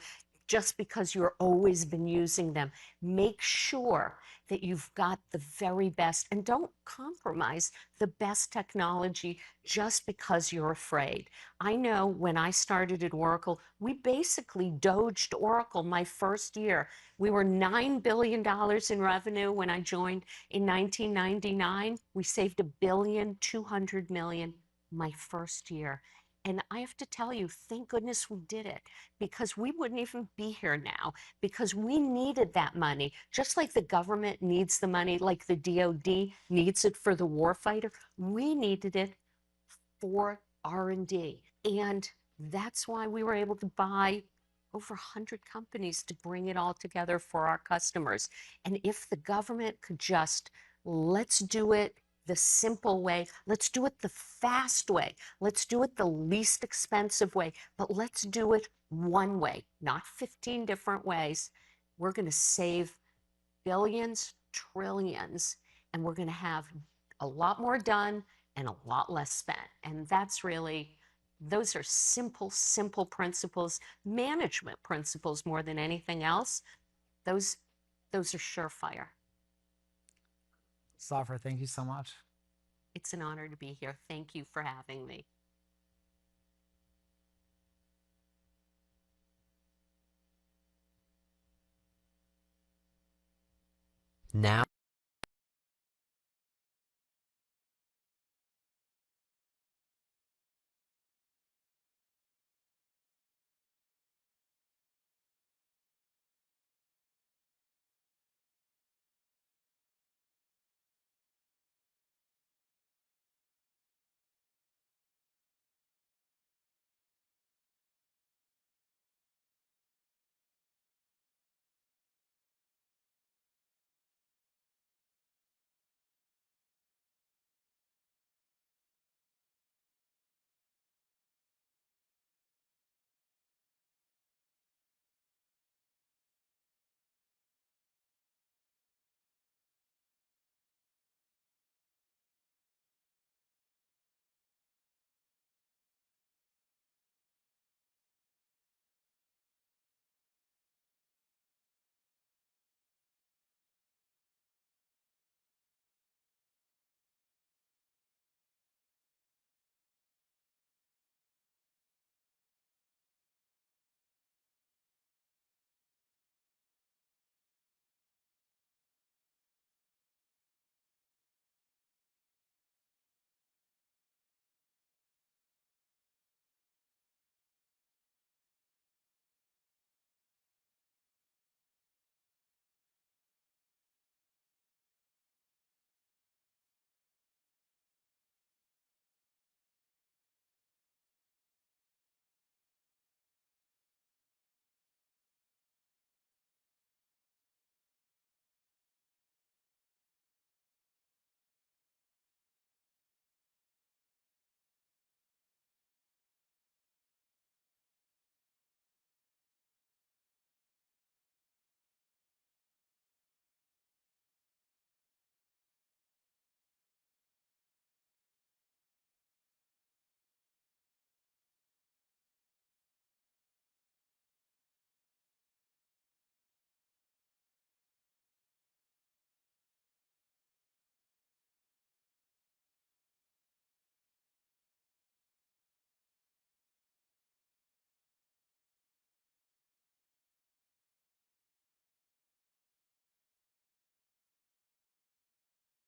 just because you've always been using them. Make sure that you've got the very best, and don't compromise the best technology just because you're afraid. I know when I started at Oracle, we basically doged Oracle my first year. We were $9 billion in revenue when I joined in 1999. We saved $1.2 billion my first year. And I have to tell you, thank goodness we did it, because we wouldn't even be here now, because we needed that money. Just like the government needs the money, like the DoD needs it for the warfighter, we needed it for R&D. And that's why we were able to buy over 100 companies to bring it all together for our customers. And if the government could just, let's do it the simple way, let's do it the fast way, let's do it the least expensive way, but let's do it one way, not 15 different ways. We're going to save billions, trillions, and we're going to have a lot more done and a lot less spent. And that's really, those are simple, simple principles, management principles more than anything else. Those are surefire. Safra, thank you so much. It's an honor to be here. Thank you for having me. Now